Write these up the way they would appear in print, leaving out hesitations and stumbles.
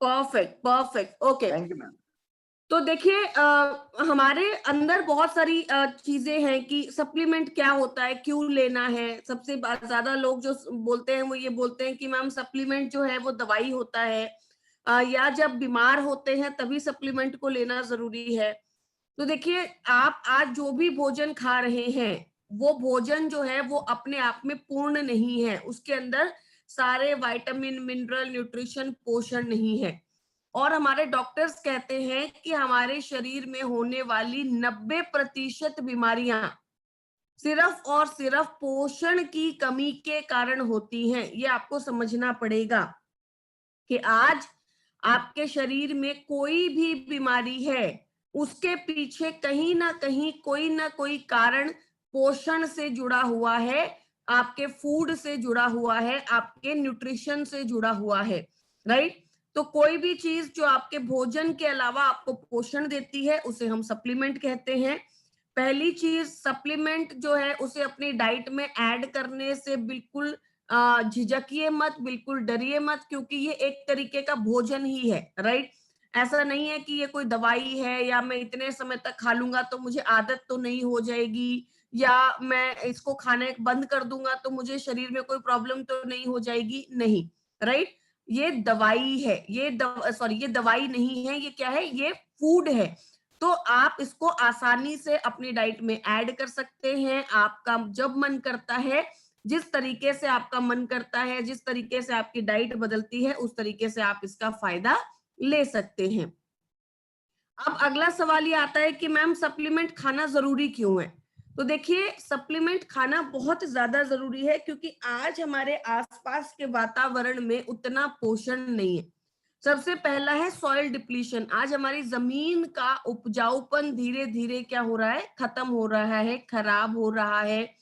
Perfect perfect, okay. Thank you ma'am. तो देखिए हमारे अंदर बहुत सारी चीजें हैं कि सप्लीमेंट क्या होता है, क्यों लेना है। सबसे ज्यादा लोग जो बोलते हैं वो ये बोलते हैं कि मैम सप्लीमेंट जो है वो दवाई होता है, या जब बीमार होते हैं तभी सप्लीमेंट को लेना जरूरी है। तो देखिए आप आज जो भी भोजन खा रहे हैं वो भोजन जो है वो अपने आप में पूर्ण नहीं है, उसके अंदर सारे विटामिन मिनरल न्यूट्रिशन पोषण नहीं है। और हमारे डॉक्टर्स कहते हैं कि हमारे शरीर में होने वाली 90% बीमारियां सिर्फ और सिर्फ पोषण की कमी के कारण होती हैं। ये आपको समझना पड़ेगा कि आज आपके शरीर में कोई भी बीमारी है, उसके पीछे कहीं ना कोई कारण पोषण से जुड़ा हुआ है, आपके फूड से जुड़ा हुआ है, आपके न्यूट्रिशन से जुड़ा हुआ है, राइट। तो कोई भी चीज जो आपके भोजन के अलावा आपको पोषण देती है उसे हम सप्लीमेंट कहते हैं। पहली चीज, सप्लीमेंट जो है उसे अपनी डाइट में ऐड करने से बिल्कुल झिझकिए मत, बिल्कुल डरिए मत, क्योंकि ये एक तरीके का भोजन ही है, राइट। ऐसा नहीं है कि ये कोई दवाई है या मैं इतने समय तक खा लूंगा तो मुझे आदत तो नहीं हो जाएगी, या मैं इसको खाने बंद कर दूंगा तो मुझे शरीर में कोई प्रॉब्लम तो नहीं हो जाएगी, नहीं, राइट। ये दवाई है, ये दवाई नहीं है, ये क्या है, ये फूड है। तो आप इसको आसानी से अपनी डाइट में ऐड कर सकते हैं। आपका जब मन करता है, जिस तरीके से आपका मन करता है, जिस तरीके से आपकी डाइट बदलती है, उस तरीके से आप इसका फायदा ले सकते हैं। अब अगला सवाल ये आता है कि मैम सप्लीमेंट खाना जरूरी क्यों है। तो देखिए सप्लीमेंट खाना बहुत ज्यादा जरूरी है क्योंकि आज हमारे आसपास के वातावरण में उतना पोषण नहीं है। सबसे पहला है सॉइल डिप्लीशन। आज हमारी जमीन का उपजाऊपन धीरे धीरे क्या हो रहा है, खत्म हो रहा है, खराब हो रहा है।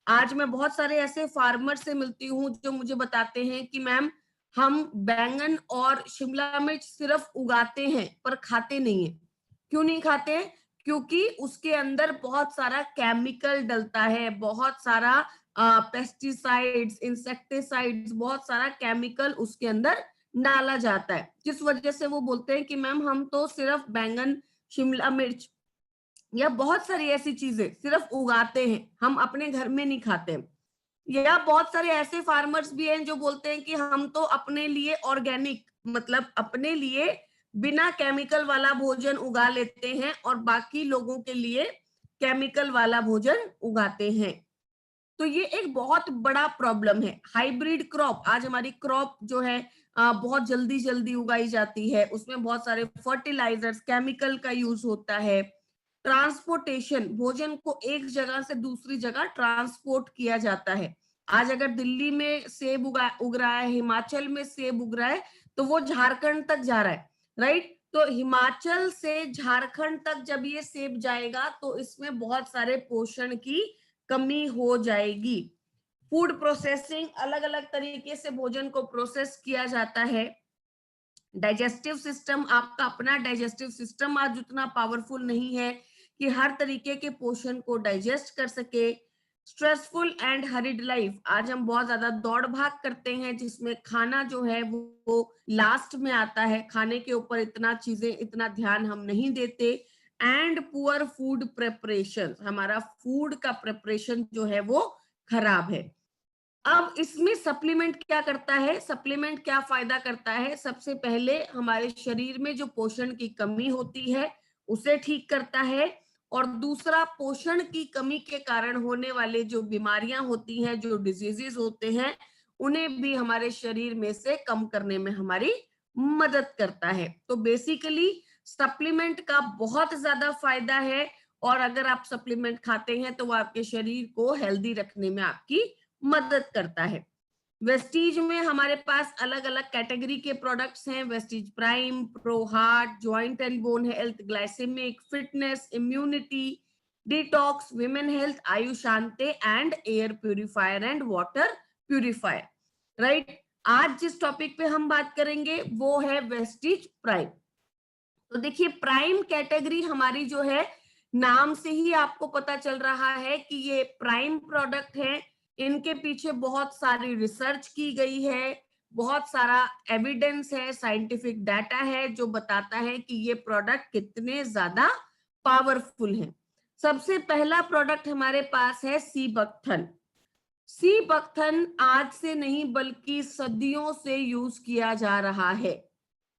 आज मैं बहुत सारे ऐसे फार्मर से मिलती हूँ जो मुझे बताते हैं कि मैम हम बैंगन और शिमला मिर्च सिर्फ उगाते हैं पर खाते नहीं है। क्यों नहीं खाते? क्योंकि उसके अंदर बहुत सारा केमिकल डलता है, बहुत सारा पेस्टिसाइड्स, इंसेक्टिसाइड्स, बहुत सारा केमिकल उसके अंदर डाला जाता है, जिस वजह से वो बोलते हैं कि मैम हम तो सिर्फ बैंगन, शिमला मिर्च या बहुत सारी ऐसी चीजें सिर्फ उगाते हैं, हम अपने घर में नहीं खाते। या बहुत सारे ऐसे फार्मर्स भी हैं जो बोलते हैं कि हम तो अपने लिए ऑर्गेनिक, मतलब अपने लिए बिना केमिकल वाला भोजन उगा लेते हैं और बाकी लोगों के लिए केमिकल वाला भोजन उगाते हैं। तो ये एक बहुत बड़ा प्रॉब्लम है। हाइब्रिड क्रॉप, आज हमारी क्रॉप जो है बहुत जल्दी जल्दी उगाई जाती है, उसमें बहुत सारे फर्टिलाइजर्स, केमिकल का यूज होता है। ट्रांसपोर्टेशन, भोजन को एक जगह से दूसरी जगह ट्रांसपोर्ट किया जाता है। आज अगर दिल्ली में सेब उग रहा है, हिमाचल में सेब उग रहा है, तो वो झारखंड तक जा रहा है, राइट। तो हिमाचल से झारखंड तक जब ये सेब जाएगा तो इसमें बहुत सारे पोषण की कमी हो जाएगी। फूड प्रोसेसिंग, अलग अलग तरीके से भोजन को प्रोसेस किया जाता है। डाइजेस्टिव सिस्टम, आपका अपना डाइजेस्टिव सिस्टम आज उतना पावरफुल नहीं है कि हर तरीके के पोषण को डाइजेस्ट कर सके। स्ट्रेसफुल एंड हरिड लाइफ, आज हम बहुत ज्यादा दौड़ भाग करते हैं जिसमें खाना जो है वो लास्ट में आता है, खाने के ऊपर इतना ध्यान हम नहीं देते। एंड पुअर फूड प्रेपरेशन, हमारा फूड का प्रेपरेशन जो है वो खराब है। अब इसमें सप्लीमेंट क्या करता है, सप्लीमेंट क्या फायदा करता है? सबसे पहले हमारे शरीर में जो पोषण की कमी होती है उसे ठीक करता है, और दूसरा पोषण की कमी के कारण होने वाले जो बीमारियां होती हैं, जो डिजीजेस होते हैं, उन्हें भी हमारे शरीर में से कम करने में हमारी मदद करता है। तो बेसिकली सप्लीमेंट का बहुत ज्यादा फायदा है, और अगर आप सप्लीमेंट खाते हैं तो वो आपके शरीर को हेल्दी रखने में आपकी मदद करता है। वेस्टीज में हमारे पास अलग अलग कैटेगरी के प्रोडक्ट्स हैं। Vestige prime, pro heart, joint and bone health, glycemic, fitness, immunity, detox, women health, Ayush Shanti and air purifier and water purifier, right. आज जिस टॉपिक पे हम बात करेंगे वो है वेस्टीज प्राइम। तो देखिए प्राइम कैटेगरी हमारी जो है, नाम से ही आपको पता चल रहा है कि ये प्राइम प्रोडक्ट है। इनके पीछे बहुत सारी रिसर्च की गई है, बहुत सारा एविडेंस है, साइंटिफिक डाटा है जो बताता है कि ये प्रोडक्ट कितने ज्यादा पावरफुल हैं। सबसे पहला प्रोडक्ट हमारे पास है सीबकथन। सीबकथन आज से नहीं बल्कि सदियों से यूज किया जा रहा है।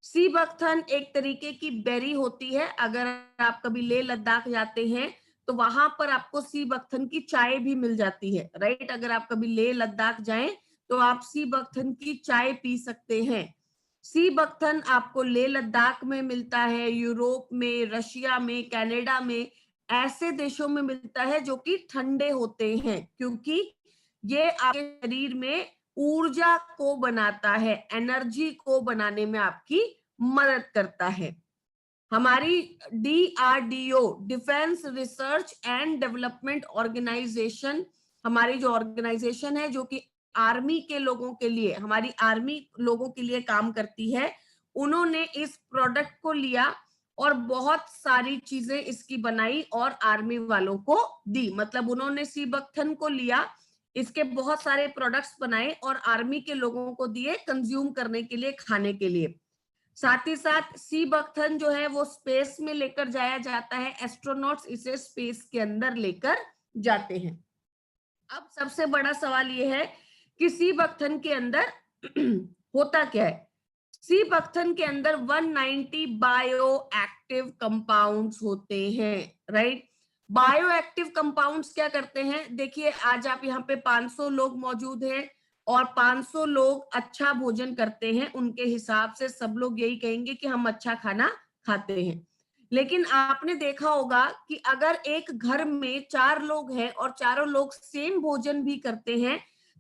सीबकथन एक तरीके की बेरी होती है। अगर आप कभी लेह लद्दाख जाते हैं तो वहां पर आपको सीबकथन की चाय भी मिल जाती है, राइट। अगर आप कभी लेह लद्दाख जाएं तो आप सीबकथन की चाय पी सकते हैं। सीबकथन आपको लेह लद्दाख में मिलता है, यूरोप में, रशिया में, कनाडा में, ऐसे देशों में मिलता है जो कि ठंडे होते हैं, क्योंकि ये आपके शरीर में ऊर्जा को बनाता है, एनर्जी को बनाने में आपकी मदद करता है। हमारी DRDO, defence research and development organisation, हमारी जो ऑर्गेनाइजेशन है जो कि आर्मी के लोगों के लिए, हमारी आर्मी लोगों के लिए काम करती है, उन्होंने इस प्रोडक्ट को लिया और बहुत सारी चीजें इसकी बनाई और आर्मी वालों को दी। मतलब उन्होंने सीबकथन को लिया, इसके बहुत सारे प्रोडक्ट्स बनाए और आर्मी के लोगों को दिए कंज्यूम करने के लिए, खाने के लिए। साथ ही साथ सीबकथन जो है वो स्पेस में लेकर जाया जाता है, एस्ट्रोनॉट्स इसे स्पेस के अंदर लेकर जाते हैं। अब सबसे बड़ा सवाल ये है कि सीबकथन के अंदर होता क्या है। सीबकथन के अंदर 190 बायो एक्टिव कंपाउंड्स होते हैं, राइट। बायो एक्टिव कंपाउंड्स क्या करते हैं, देखिए आज आप यहाँ पे 500 लोग मौजूद हैं और 500 लोग अच्छा भोजन करते हैं, उनके हिसाब से सब लोग यही कहेंगे कि हम अच्छा खाना खाते हैं। लेकिन आपने देखा होगा कि अगर एक घर में 4 लोग हैं और चारों लोग सेम भोजन भी करते हैं,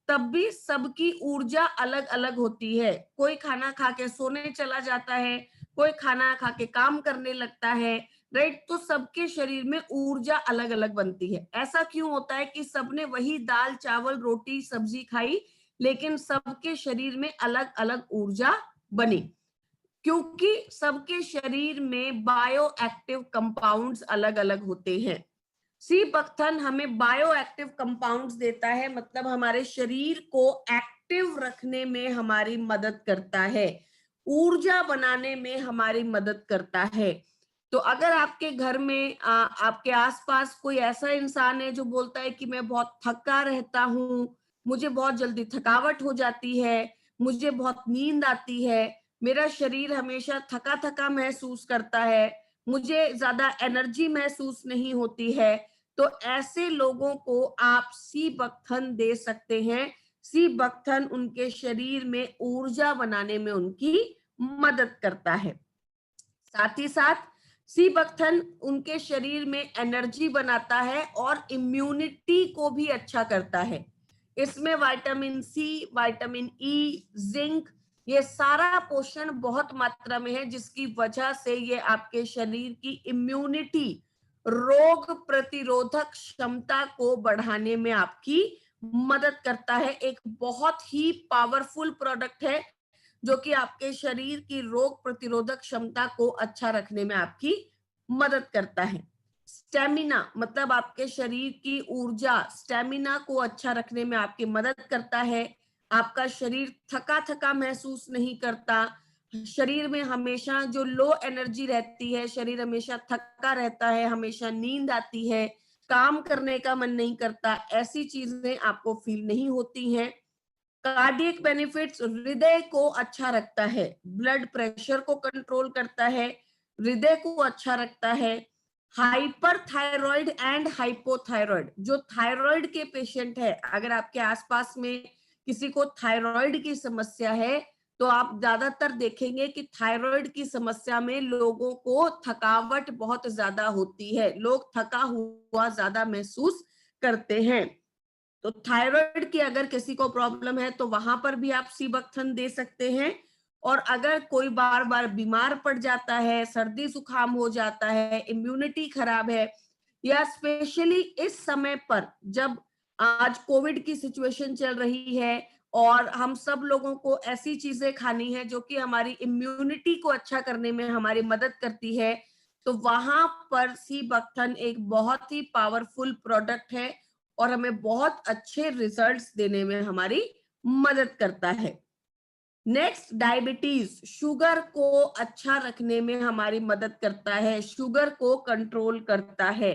तब भी सबकी ऊर्जा अलग अलग होती है। कोई खाना खा के सोने चला जाता है, कोई खाना खा के काम करने लगता है, राइट। तो सबके शरीर में ऊर्जा अलग अलग बनती है। ऐसा क्यों होता है कि सबने वही दाल चावल रोटी सब्जी खाई, लेकिन सबके शरीर में अलग अलग ऊर्जा बनी? क्योंकि सबके शरीर में बायो एक्टिव कंपाउंड्स अलग अलग होते हैं। सीबकथन हमें बायो एक्टिव कंपाउंड्स देता है, मतलब हमारे शरीर को एक्टिव रखने में हमारी मदद करता है, ऊर्जा बनाने में हमारी मदद करता है। तो अगर आपके घर में आपके आसपास कोई ऐसा इंसान है जो बोलता है कि मैं बहुत थका रहता हूँ, मुझे बहुत जल्दी थकावट हो जाती है, मुझे बहुत नींद आती है, मेरा शरीर हमेशा थका थका महसूस करता है, मुझे ज्यादा एनर्जी महसूस नहीं होती है, तो ऐसे लोगों को आप सीबकथन दे सकते हैं। सीबकथन उनके शरीर में ऊर्जा बनाने में उनकी मदद करता है। साथ ही साथ सीबकथन उनके शरीर में एनर्जी बनाता है और इम्यूनिटी को भी अच्छा करता है। इसमें vitamin C, vitamin E, zinc, ये सारा पोषण बहुत मात्रा में है, जिसकी वजह से ये आपके शरीर की इम्यूनिटी, रोग प्रतिरोधक क्षमता को बढ़ाने में आपकी मदद करता है। एक बहुत ही पावरफुल प्रोडक्ट है जो कि आपके शरीर की रोग प्रतिरोधक क्षमता को अच्छा रखने में आपकी मदद करता है। स्टेमिना मतलब आपके शरीर की ऊर्जा, स्टेमिना को अच्छा रखने में आपकी मदद करता है। आपका शरीर थका थका महसूस नहीं करता, शरीर में हमेशा जो लो एनर्जी रहती है, शरीर हमेशा थका रहता है, हमेशा नींद आती है, काम करने का मन नहीं करता, ऐसी चीजें आपको फील नहीं होती हैं। कार्डियक बेनिफिट्स, हृदय को अच्छा रखता है, ब्लड प्रेशर को कंट्रोल करता है, हृदय को अच्छा रखता है। हाइपर थायराइड एंड हाइपोथायराइड, जो थायराइड के पेशेंट है, अगर आपके आसपास में किसी को थायराइड की समस्या है तो आप ज्यादातर देखेंगे कि थायराइड की समस्या में लोगों को थकावट बहुत ज्यादा होती है, लोग थका हुआ ज्यादा महसूस करते हैं। तो थायराइड की अगर किसी को प्रॉब्लम है तो वहां पर भी आप सीबकथन दे सकते हैं। और अगर कोई बार बार बीमार पड़ जाता है, सर्दी जुकाम हो जाता है, इम्यूनिटी खराब है, या स्पेशली इस समय पर जब आज कोविड की सिचुएशन चल रही है और हम सब लोगों को ऐसी चीजें खानी है जो कि हमारी इम्यूनिटी को अच्छा करने में हमारी मदद करती है, तो वहां पर सीबकथन एक बहुत ही पावरफुल प्रोडक्ट है और हमें बहुत अच्छे रिजल्ट्स देने में हमारी मदद करता है। नेक्स्ट, डायबिटीज, शुगर को अच्छा रखने में हमारी मदद करता है, शुगर को कंट्रोल करता है।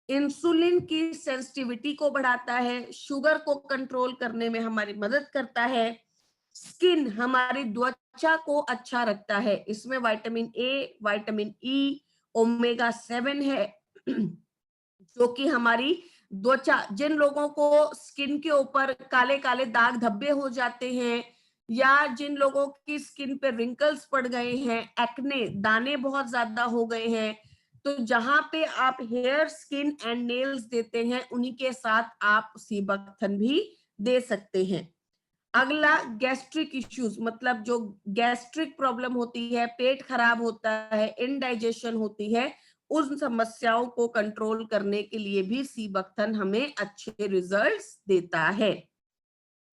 इंसुलिन की सेंसिटिविटी को बढ़ाता है, शुगर को कंट्रोल करने में हमारी मदद करता है। स्किन, हमारी त्वचा को अच्छा रखता है, इसमें vitamin A, vitamin E, omega 7 है जो कि हमारी त्वचा, जिन लोगों को स्किन के ऊपर काले काले दाग धब्बे हो जाते हैं, या जिन लोगों की स्किन पे रिंकल्स पड़ गए हैं, एक्ने, दाने बहुत ज्यादा हो गए हैं, तो जहां पे आप हेयर, स्किन एंड नेल्स देते हैं, उन्हीं के साथ आप सीबकथन भी दे सकते हैं। अगला, गैस्ट्रिक इश्यूज, मतलब जो गैस्ट्रिक प्रॉब्लम होती है, पेट खराब होता है, इनडाइजेशन होती है, उन समस्याओं को कंट्रोल करने के लिए भी सीबकथन हमें अच्छे रिजल्ट्स देता है।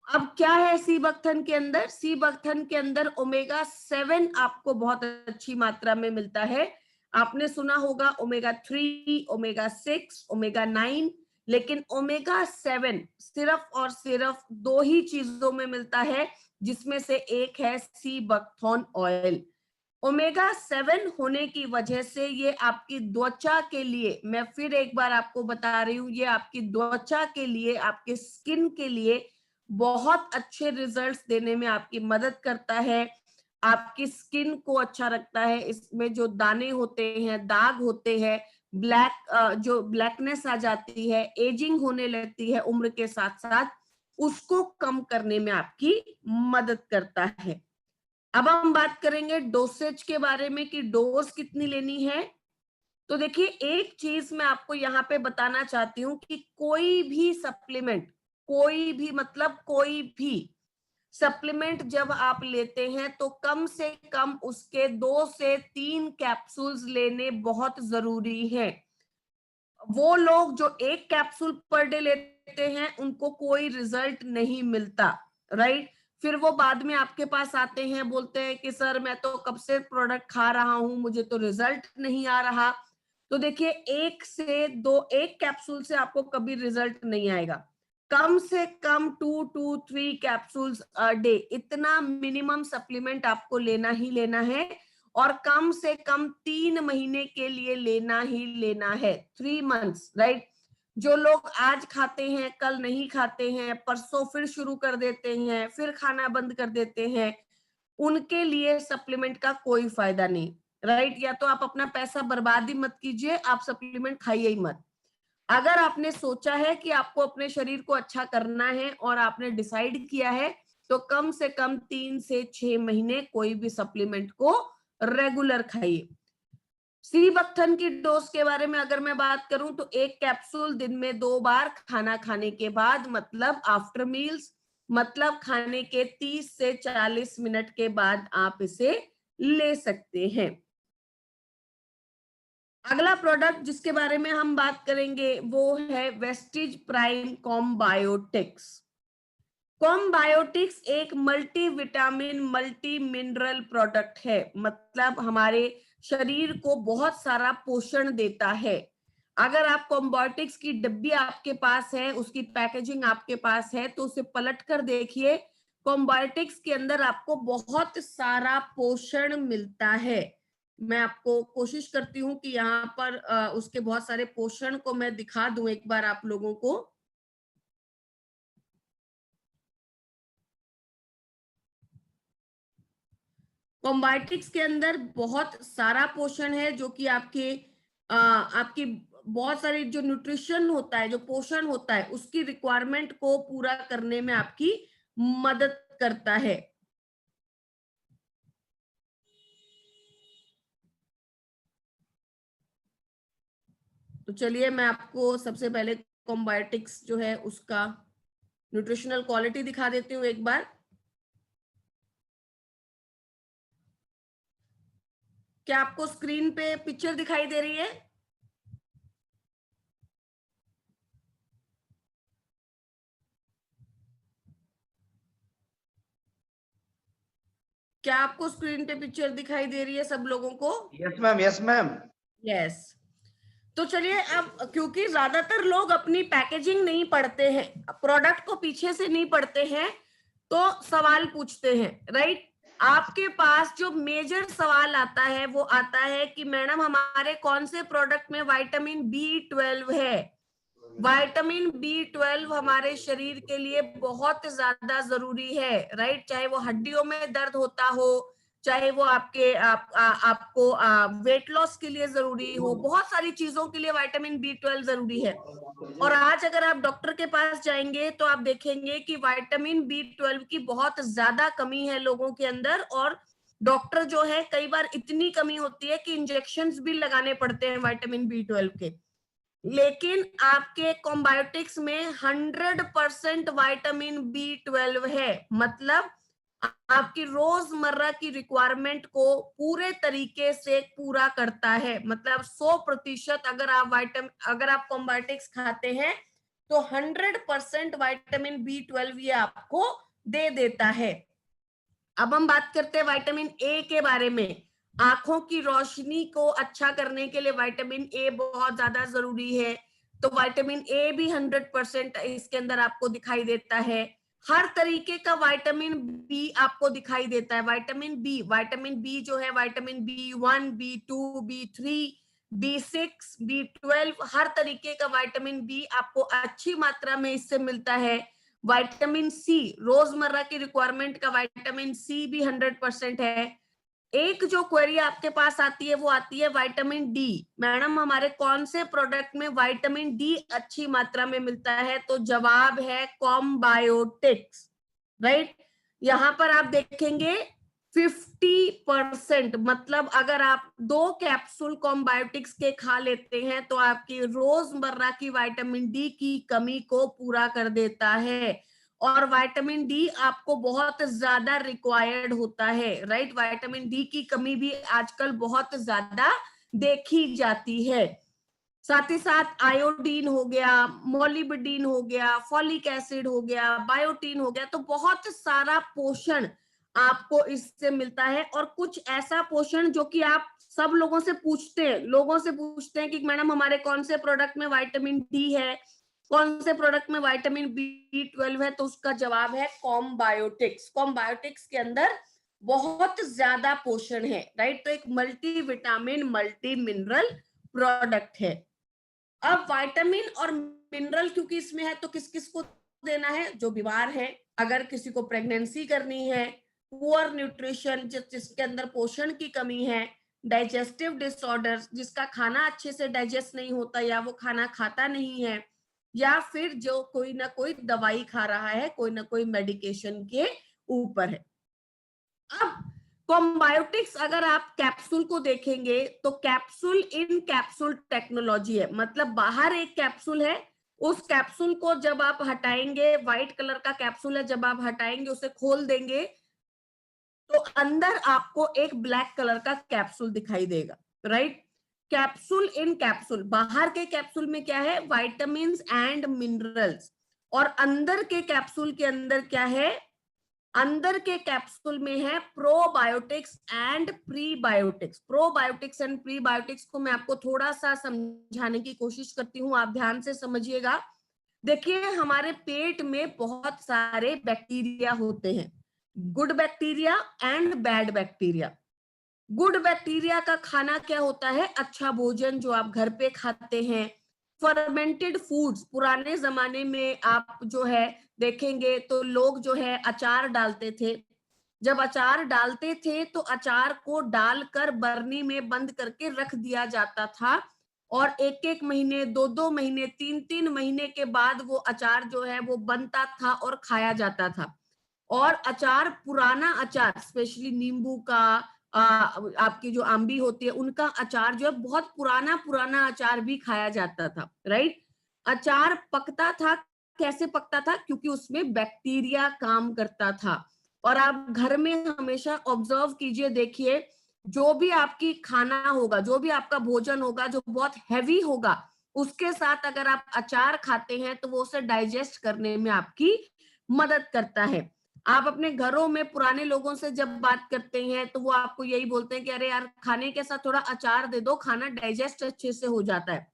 अब क्या है सीबकथन के अंदर? सीबकथन के अंदर ओमेगा 7 आपको बहुत अच्छी मात्रा में मिलता है। आपने सुना होगा ओमेगा 3, ओमेगा 6, ओमेगा 9, लेकिन ओमेगा 7 सिर्फ और सिर्फ 2 ही चीजों में मिलता है, जिसमें से एक है सीबकथॉर्न ऑयल। ओमेगा 7 होने की वजह से ये आपकी त्वचा के लिए, मैं फिर एक बार आपको बता रही हूँ, ये आपकी त्वचा के लिए, आपके स्किन के लिए बहुत अच्छे रिजल्ट्स देने में आपकी मदद करता है। आपकी स्किन को अच्छा रखता है, इसमें जो दाने होते हैं, दाग होते हैं, जो ब्लैकनेस आ जाती है, एजिंग होने लगती है उम्र के साथ साथ, उसको कम करने में आपकी मदद करता है। अब हम बात करेंगे डोसेज के बारे में कि डोज कितनी लेनी है। तो देखिए, एक चीज मैं आपको यहाँ पे बताना चाहती हूँ कि कोई भी सप्लीमेंट, कोई भी मतलब कोई भी सप्लीमेंट जब आप लेते हैं तो कम से कम उसके 2 से 3 कैप्सूल्स लेने बहुत जरूरी है। वो लोग जो एक कैप्सूल पर डे लेते हैं, उनको कोई रिजल्ट नहीं मिलता, राइट? फिर वो बाद में आपके पास आते हैं, बोलते हैं कि सर मैं तो कब से प्रोडक्ट खा रहा हूं, मुझे तो रिजल्ट नहीं आ रहा। तो देखिए, एक कैप्सूल से आपको कभी रिजल्ट नहीं आएगा। कम से कम 2 to 3 कैप्सूल्स अ डे, इतना मिनिमम सप्लीमेंट आपको लेना ही लेना है, और कम से कम 3 महीने के लिए लेना ही लेना है, 3 मंथ्स, राइट? जो लोग आज खाते हैं, कल नहीं खाते हैं, परसों फिर शुरू कर देते हैं, फिर खाना बंद कर देते हैं, उनके लिए सप्लीमेंट का कोई फायदा नहीं, राइट? या तो आप अपना पैसा बर्बाद ही मत कीजिए, आप सप्लीमेंट खाइए ही मत। अगर आपने सोचा है कि आपको अपने शरीर को अच्छा करना है और आपने डिसाइड किया है, तो कम से कम 3 से 6 महीने कोई भी सप्लीमेंट को रेगुलर खाइए। सीबकथन की डोज के बारे में अगर मैं बात करूं, तो एक कैप्सूल दिन में 2 बार खाना खाने के बाद, मतलब आफ्टर मील्स, मतलब खाने के 30 से 40 मिनट के बाद आप इसे ले सकते हैं। अगला प्रोडक्ट जिसके बारे में हम बात करेंगे वो है वेस्टिज प्राइम कॉम्बायोटिक्स। कॉम्बायोटिक्स एक multi vitamin, multi mineral product है, मतलब हमारे शरीर को बहुत सारा पोषण देता है। अगर आप कॉम्बायोटिक्स की डिब्बी आपके पास है, उसकी पैकेजिंग आपके पास है, तो उसे पलट कर देखिए। कॉम्बायोटिक्स के अंदर आपको बहुत सारा पोषण मिलता है। मैं आपको कोशिश करती हूँ कि यहाँ पर उसके बहुत सारे पोषण को मैं दिखा दूं एक बार आप लोगों को। कॉम्बायोटिक्स के अंदर बहुत सारा पोषण है, जो कि आपकी बहुत सारी जो न्यूट्रिशन होता है, जो पोषण होता है, उसकी रिक्वायरमेंट को पूरा करने में आपकी मदद करता है। तो चलिए मैं आपको सबसे पहले कॉम्बायोटिक्स जो है उसका न्यूट्रिशनल क्वालिटी दिखा देती हूँ एक बार। क्या आपको स्क्रीन पे पिक्चर दिखाई दे रही है? क्या आपको स्क्रीन पे पिक्चर दिखाई दे रही है सब लोगों को? Yes ma'am, yes ma'am. Yes. तो चलिए, अब क्योंकि ज्यादातर लोग अपनी पैकेजिंग नहीं पढ़ते हैं, प्रोडक्ट को पीछे से नहीं पढ़ते हैं, तो सवाल पूछते हैं, राइट? आपके पास जो मेजर सवाल आता है वो आता है कि मैडम हमारे कौन से प्रोडक्ट में विटामिन B12 है। विटामिन B12 हमारे शरीर के लिए बहुत ज्यादा जरूरी है, राइट। चाहे वो हड्डियों में दर्द होता हो, चाहे वो आपको वेट लॉस के लिए जरूरी हो, बहुत सारी चीजों के लिए विटामिन B12 जरूरी है। और आज अगर आप डॉक्टर के पास जाएंगे तो आप देखेंगे कि विटामिन B12 की बहुत ज्यादा कमी है लोगों के अंदर, और डॉक्टर जो है कई बार इतनी कमी होती है कि इंजेक्शंस भी लगाने पड़ते हैं विटामिन B12 के। लेकिन आपके कॉम्बायोटिक्स में 100% विटामिन B12 है, मतलब आपकी रोजमर्रा की रिक्वायरमेंट को पूरे तरीके से पूरा करता है। मतलब 100% अगर आप कॉम्बायोटिक्स खाते हैं तो 100% विटामिन B12 ये आपको दे देता है। अब हम बात करते हैं विटामिन ए के बारे में। आंखों की रोशनी को अच्छा करने के लिए विटामिन ए बहुत ज्यादा जरूरी है, तो विटामिन ए भी 100% इसके अंदर आपको दिखाई देता है। हर तरीके का विटामिन बी आपको दिखाई देता है। विटामिन बी जो है vitamin B1, B2, B3, B6, B12, हर तरीके का विटामिन बी आपको अच्छी मात्रा में इससे मिलता है। विटामिन सी, रोजमर्रा की रिक्वायरमेंट का विटामिन सी भी 100% है। एक जो क्वेरी आपके पास आती है वो आती है विटामिन डी। मैडम हमारे कौन से प्रोडक्ट में विटामिन डी अच्छी मात्रा में मिलता है? तो जवाब है कॉम्बायोटिक्स, राइट। यहां पर आप देखेंगे 50%, मतलब अगर आप 2 कैप्सूल कॉम्बायोटिक्स के खा लेते हैं तो आपकी रोजमर्रा की विटामिन डी की कमी को पूरा कर देता है। और विटामिन डी आपको बहुत ज्यादा रिक्वायर्ड होता है, राइट। विटामिन डी की कमी भी आजकल बहुत ज्यादा देखी जाती है। साथ ही साथ आयोडीन हो गया, मोलिब्डेन हो गया, फॉलिक एसिड हो गया, बायोटीन हो गया, तो बहुत सारा पोषण आपको इससे मिलता है। और कुछ ऐसा पोषण जो कि आप सब लोगों से पूछते हैं कि मैडम हमारे कौन से प्रोडक्ट में विटामिन डी है, कौन से प्रोडक्ट में विटामिन B12 है, तो उसका जवाब है कॉम्बायोटिक्स। कॉम्बायोटिक्स के अंदर बहुत ज्यादा पोषण है, राइट। तो एक multi vitamin multi mineral product है। अब विटामिन और मिनरल क्योंकि इसमें है तो किस किस को देना है? जो बीमार है, अगर किसी को प्रेगनेंसी करनी है, पुअर न्यूट्रिशन जिसके अंदर पोषण की कमी है, डाइजेस्टिव डिसऑर्डर्स जिसका खाना अच्छे से डाइजेस्ट नहीं होता या वो खाना खाता नहीं है, या फिर जो कोई ना कोई दवाई खा रहा है, कोई ना कोई मेडिकेशन के ऊपर है। अब कॉम्बायोटिक्स अगर आप कैप्सूल को देखेंगे तो कैप्सूल इन कैप्सूल टेक्नोलॉजी है, मतलब बाहर एक कैप्सूल है, उस कैप्सूल को जब आप हटाएंगे, व्हाइट कलर का कैप्सूल है, जब आप हटाएंगे उसे खोल देंगे तो अंदर आपको एक ब्लैक कलर का कैप्सूल दिखाई देगा, राइट। कैप्सूल इन कैप्सूल, बाहर के कैप्सूल में क्या है? Vitamin and minerals. और अंदर के कैप्सूल के अंदर क्या है? अंदर के कैप्सूल में है probiotics and prebiotics. Probiotics and prebiotics को मैं आपको थोड़ा सा समझाने की कोशिश करती हूँ, आप ध्यान से समझिएगा। देखिए हमारे पेट में बहुत सारे बैक्टीरिया होते हैं, good bacteria and bad bacteria. Good bacteria का खाना क्या होता है? अच्छा भोजन जो आप घर पे खाते हैं, फर्मेंटेड फूड्स। पुराने जमाने में आप जो है देखेंगे तो लोग जो है अचार डालते थे। जब अचार डालते थे तो अचार को डालकर बरनी में बंद करके रख दिया जाता था, और एक एक महीने, दो दो महीने, तीन तीन महीने के बाद वो अचार जो है वो बनता था और खाया जाता था। और अचार, पुराना अचार, स्पेशली नींबू का, आपकी जो आंबी होती है उनका अचार जो है, बहुत पुराना पुराना अचार भी खाया जाता था, राइट। अचार पकता था, कैसे पकता था? क्योंकि उसमें बैक्टीरिया काम करता था। और आप घर में हमेशा ऑब्जर्व कीजिए, देखिए जो भी आपकी खाना होगा, जो भी आपका भोजन होगा जो बहुत हैवी होगा, उसके साथ अगर आप अचार खाते हैं तो वो उसे डाइजेस्ट करने में आपकी मदद करता है। आप अपने घरों में पुराने लोगों से जब बात करते हैं तो वो आपको यही बोलते हैं कि अरे यार खाने के साथ थोड़ा अचार दे दो, खाना डाइजेस्ट अच्छे से हो जाता है।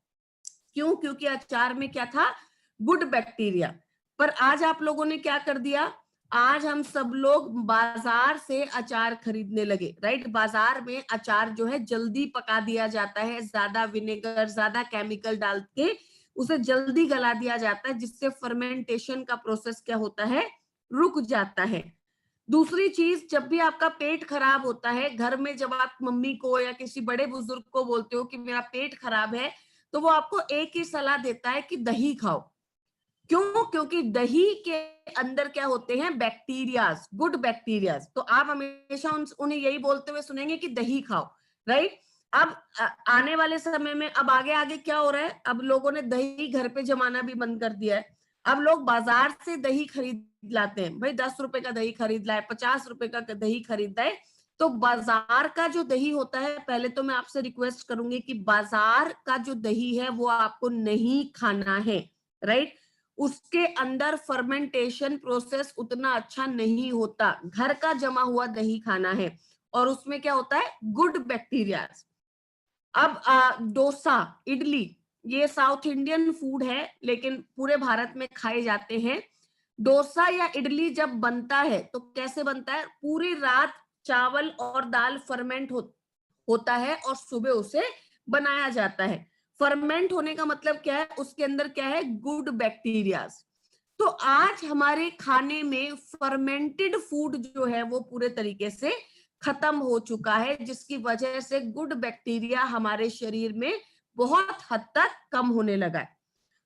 क्यों? क्योंकि अचार में क्या था? Good bacteria. पर आज आप लोगों ने क्या कर दिया? आज हम सब लोग बाजार से अचार खरीदने लगे, राइट? बाजार में अचार जो है जल्दी पका दिया जाता है, ज्यादा विनेगर, ज्यादा केमिकल डाल के उसे जल्दी गला दिया जाता है, जिससे फर्मेंटेशन का प्रोसेस क्या होता है, रुक जाता है। दूसरी चीज, जब भी आपका पेट खराब होता है, घर में जब आप मम्मी को या किसी बड़े बुजुर्ग को बोलते हो कि मेरा पेट खराब है, तो वो आपको एक ही सलाह देता है कि दही खाओ। क्यों? क्योंकि दही के अंदर क्या होते हैं, बैक्टीरियाज, गुड बैक्टीरियाज। तो आप हमेशा उन्हें यही बोलते हुए सुनेंगे कि दही खाओ, राइट? अब आने वाले समय में अब आगे आगे क्या हो रहा है, अब लोगों ने दही घर पे जमाना भी बंद कर दिया है। अब लोग बाजार से दही खरीद लाते हैं, भाई 10 रुपए का दही खरीद लाए, 50 रुपए का दही खरीद लाए। तो बाजार का जो दही होता है, पहले तो मैं आपसे रिक्वेस्ट करूंगी कि बाजार का जो दही है वो आपको नहीं खाना है, राइट? उसके अंदर फर्मेंटेशन प्रोसेस उतना अच्छा नहीं होता। घर का जमा हुआ दही खाना है, और उसमें क्या होता है, गुड बैक्टीरिया। अब डोसा, इडली, ये साउथ इंडियन फूड है, लेकिन पूरे भारत में खाए जाते हैं। डोसा या इडली जब बनता है तो कैसे बनता है, पूरी रात चावल और दाल फर्मेंट होता है और सुबह उसे बनाया जाता है। फर्मेंट होने का मतलब क्या है, उसके अंदर क्या है, गुड बैक्टीरियाज। तो आज हमारे खाने में फर्मेंटेड फूड जो है वो पूरे तरीके से खत्म हो चुका है, जिसकी वजह से गुड बैक्टीरिया हमारे शरीर में बहुत हद तक कम होने लगा है।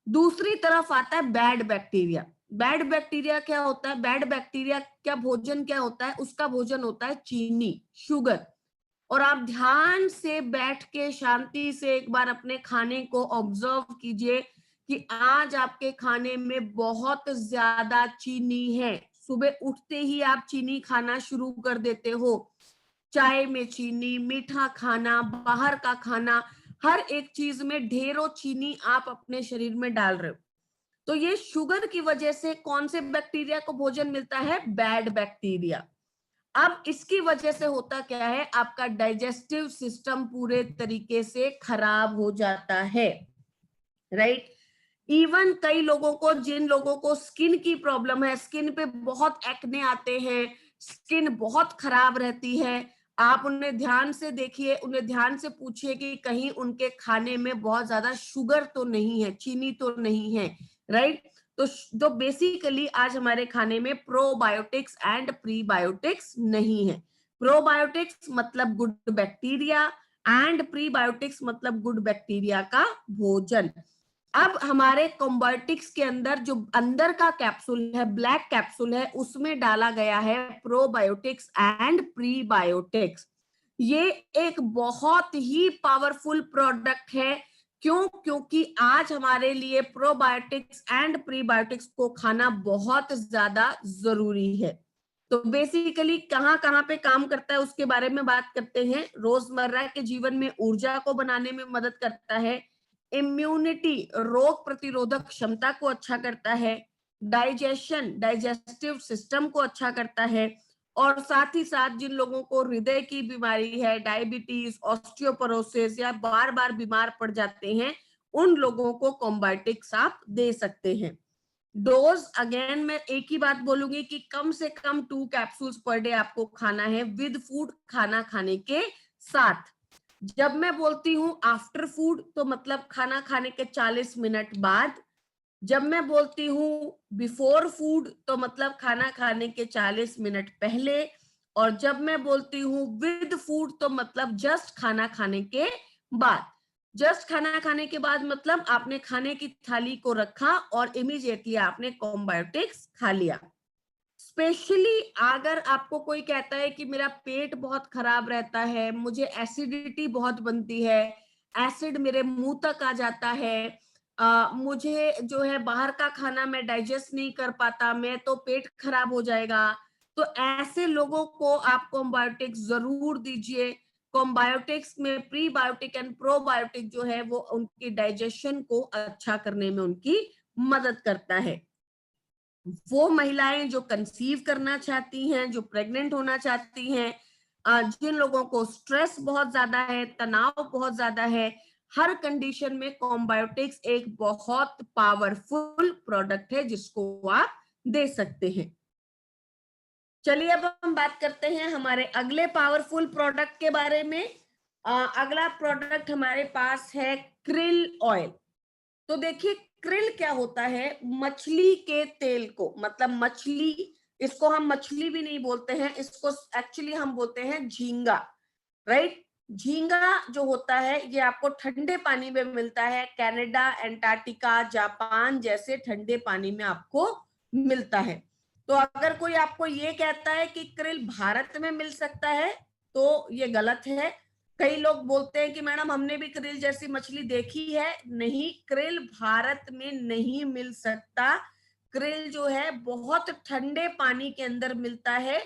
दूसरी तरफ आता है बैड बैक्टीरिया। बैड बैक्टीरिया क्या होता है, बैड बैक्टीरिया क्या भोजन क्या होता है, उसका भोजन होता है चीनी, शुगर। और आप ध्यान से बैठ के शांति से एक बार अपने खाने को ऑब्जर्व कीजिए कि आज आपके खाने में बहुत ज्यादा चीनी है। सुबह उठते ही आप चीनी खाना शुरू कर देते हो, चाय में चीनी, मीठा खाना, बाहर का खाना, हर एक चीज में ढेरों चीनी आप अपने शरीर में डाल रहे हो। तो ये शुगर की वजह से कौन से बैक्टीरिया को भोजन मिलता है, बैड बैक्टीरिया। अब इसकी वजह से होता क्या है, आपका डाइजेस्टिव सिस्टम पूरे तरीके से खराब हो जाता है, राइट? इवन कई लोगों को, जिन लोगों को स्किन की प्रॉब्लम है, स्किन पे बहुत एक्ने आते हैं, स्किन बहुत खराब रहती है, आप उन्हें ध्यान से देखिए, उन्हें ध्यान से पूछिए कि कहीं उनके खाने में बहुत ज्यादा शुगर तो नहीं है, चीनी तो नहीं है, राइट? तो बेसिकली आज हमारे खाने में प्रोबायोटिक्स एंड प्रीबायोटिक्स नहीं है। प्रोबायोटिक्स मतलब गुड बैक्टीरिया, एंड प्रीबायोटिक्स मतलब गुड बैक्टीरिया का भोजन। अब हमारे कॉम्बायोटिक्स के अंदर जो अंदर का कैप्सूल है, ब्लैक कैप्सूल है, उसमें डाला गया है प्रोबायोटिक्स एंड प्रीबायोटिक्स। ये एक बहुत ही पावरफुल प्रोडक्ट है। क्यों? क्योंकि आज हमारे लिए प्रोबायोटिक्स एंड प्रीबायोटिक्स को खाना बहुत ज्यादा जरूरी है। तो बेसिकली कहाँ कहाँ पे काम करता है उसके बारे में बात करते हैं। रोजमर्रा के जीवन में ऊर्जा को बनाने में मदद करता है, इम्यूनिटी, रोग प्रतिरोधक क्षमता को अच्छा करता है, डाइजेशन, डाइजेस्टिव सिस्टम को अच्छा करता है, और साथ ही साथ जिन लोगों को हृदय की बीमारी है, डायबिटीज, ऑस्टियोपोरोसिस, या बार बार बीमार पड़ जाते हैं, उन लोगों को कॉम्बायोटिक्स आप दे सकते हैं। डोज, अगेन मैं एक ही बात बोलूंगी कि कम से कम 2 कैप्सूल्स पर डे आपको खाना है, विद फूड, खाना खाने के साथ। जब मैं बोलती हूँ आफ्टर फूड, तो मतलब खाना खाने के 40 मिनट बाद। जब मैं बोलती हूँ बिफोर फूड, तो मतलब खाना खाने के 40 मिनट पहले। और जब मैं बोलती हूँ विद फूड, तो मतलब जस्ट खाना खाने के बाद। जस्ट खाना खाने के बाद मतलब आपने खाने की थाली को रखा और इमीडिएटली आपने कॉम्बायोटिक्स खा लिया। स्पेशली अगर आपको कोई कहता है कि मेरा पेट बहुत खराब रहता है, मुझे एसिडिटी बहुत बनती है, एसिड मेरे मुंह तक आ जाता है, मुझे जो है बाहर का खाना मैं डाइजेस्ट नहीं कर पाता, मैं तो पेट खराब हो जाएगा, तो ऐसे लोगों को आप कॉम्बायोटिक्स जरूर दीजिए। कॉम्बायोटिक्स में प्रीबायोटिक एंड प्रोबायोटिक जो है वो उनकी डाइजेशन को अच्छा करने में उनकी मदद करता है। वो महिलाएं जो कंसीव करना चाहती हैं, जो प्रेग्नेंट होना चाहती हैं, जिन लोगों को स्ट्रेस बहुत ज्यादा है, तनाव बहुत ज्यादा है, हर कंडीशन में कॉम्बायोटिक्स एक बहुत पावरफुल प्रोडक्ट है जिसको आप दे सकते हैं। चलिए अब हम बात करते हैं हमारे अगले पावरफुल प्रोडक्ट के बारे में। अगला प्रोडक्ट हमारे पास है क्रिल ऑयल। तो देखिए क्रिल क्या होता है, मछली के तेल को, मतलब मछली, इसको हम मछली भी नहीं बोलते हैं, इसको एक्चुअली हम बोलते हैं झींगा, राइट। झींगा जो होता है ये आपको ठंडे पानी में मिलता है, कनाडा, एंटार्क्टिका, जापान जैसे ठंडे पानी में आपको मिलता है। तो अगर कोई आपको ये कहता है कि क्रिल भारत में मिल सकता है तो ये गलत है। कई लोग बोलते हैं कि मैडम हमने भी क्रिल जैसी मछली देखी है, नहीं, क्रिल भारत में नहीं मिल सकता। क्रिल जो है बहुत ठंडे पानी के अंदर मिलता है।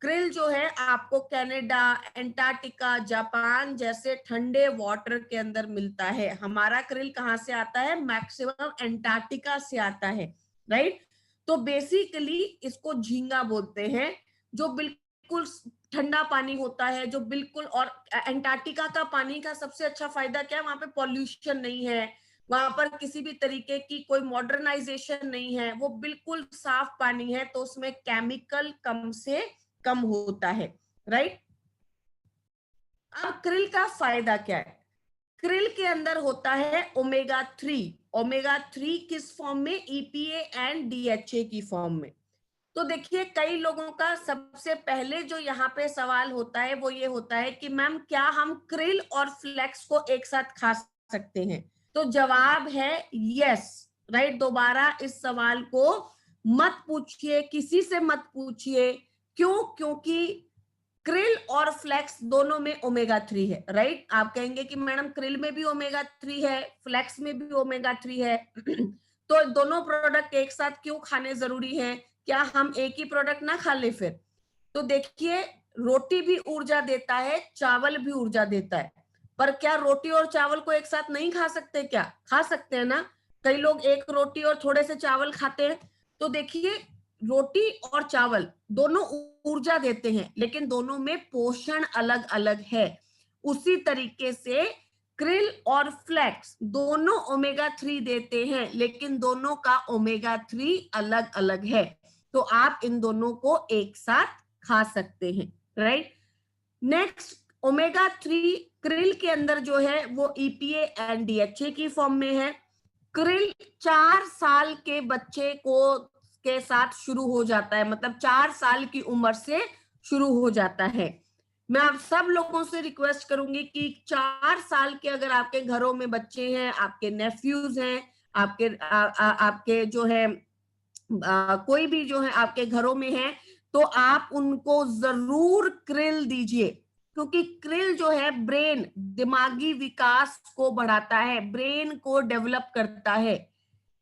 क्रिल जो है आपको कनाडा, एंटार्क्टिका, जापान जैसे ठंडे वाटर के अंदर मिलता है। हमारा क्रिल कहाँ से आता है, मैक्सिमम एंटार्क्टिका से आता है, राइट। तो बेसिकली इसको झींगा बोलते हैं, जो बिल्कुल ठंडा पानी होता है, जो बिल्कुल, और एंटार्क्टिका का पानी का सबसे अच्छा फायदा क्या है, वहां पे पॉल्यूशन नहीं है, वहां पर किसी भी तरीके की कोई मॉडर्नाइजेशन नहीं है, वो बिल्कुल साफ पानी है, तो उसमें केमिकल कम से कम होता है, राइट। अब क्रिल का फायदा क्या है, क्रिल के अंदर होता है ओमेगा 3। ओमेगा 3 किस फॉर्म में, ईपीए एंड डीएचए की फॉर्म में। तो देखिए कई लोगों का सबसे पहले जो यहाँ पे सवाल होता है वो ये होता है कि मैम क्या हम क्रिल और फ्लेक्स को एक साथ खा सकते हैं। तो जवाब है यस, राइट। दोबारा इस सवाल को मत पूछिए, किसी से मत पूछिए, क्यों, क्योंकि क्रिल और फ्लेक्स दोनों में ओमेगा 3 है, राइट। आप कहेंगे कि मैडम क्रिल में भी ओमेगा 3 है, फ्लेक्स में भी ओमेगा 3 है तो दोनों प्रोडक्ट एक साथ क्यों खाने जरूरी है, क्या हम एक ही प्रोडक्ट ना खा ले फिर। तो देखिए रोटी भी ऊर्जा देता है, चावल भी ऊर्जा देता है, पर क्या रोटी और चावल को एक साथ नहीं खा सकते, क्या खा सकते हैं ना। कई लोग एक रोटी और थोड़े से चावल खाते हैं। तो देखिए रोटी और चावल दोनों ऊर्जा देते हैं, लेकिन दोनों में पोषण अलग अलग है। उसी तरीके से क्रिल और फ्लेक्स दोनों ओमेगा 3 देते हैं, लेकिन दोनों का ओमेगा 3 अलग अलग है। तो आप इन दोनों को एक साथ खा सकते हैं, राइट। नेक्स्ट, ओमेगा 3 क्रिल के अंदर जो है वो ईपीए एंड डीएचए की फॉर्म में है। क्रिल 4 साल के बच्चे को के साथ शुरू हो जाता है, मतलब 4 साल की उम्र से शुरू हो जाता है। मैं आप सब लोगों से रिक्वेस्ट करूंगी कि 4 साल के अगर आपके घरों में बच्चे हैं, आपके नेफ्यूज हैं, आपके जो है कोई भी जो है आपके घरों में है, तो आप उनको जरूर क्रिल दीजिए, क्योंकि क्रिल जो है ब्रेन, दिमागी विकास को बढ़ाता है, ब्रेन को डेवलप करता है।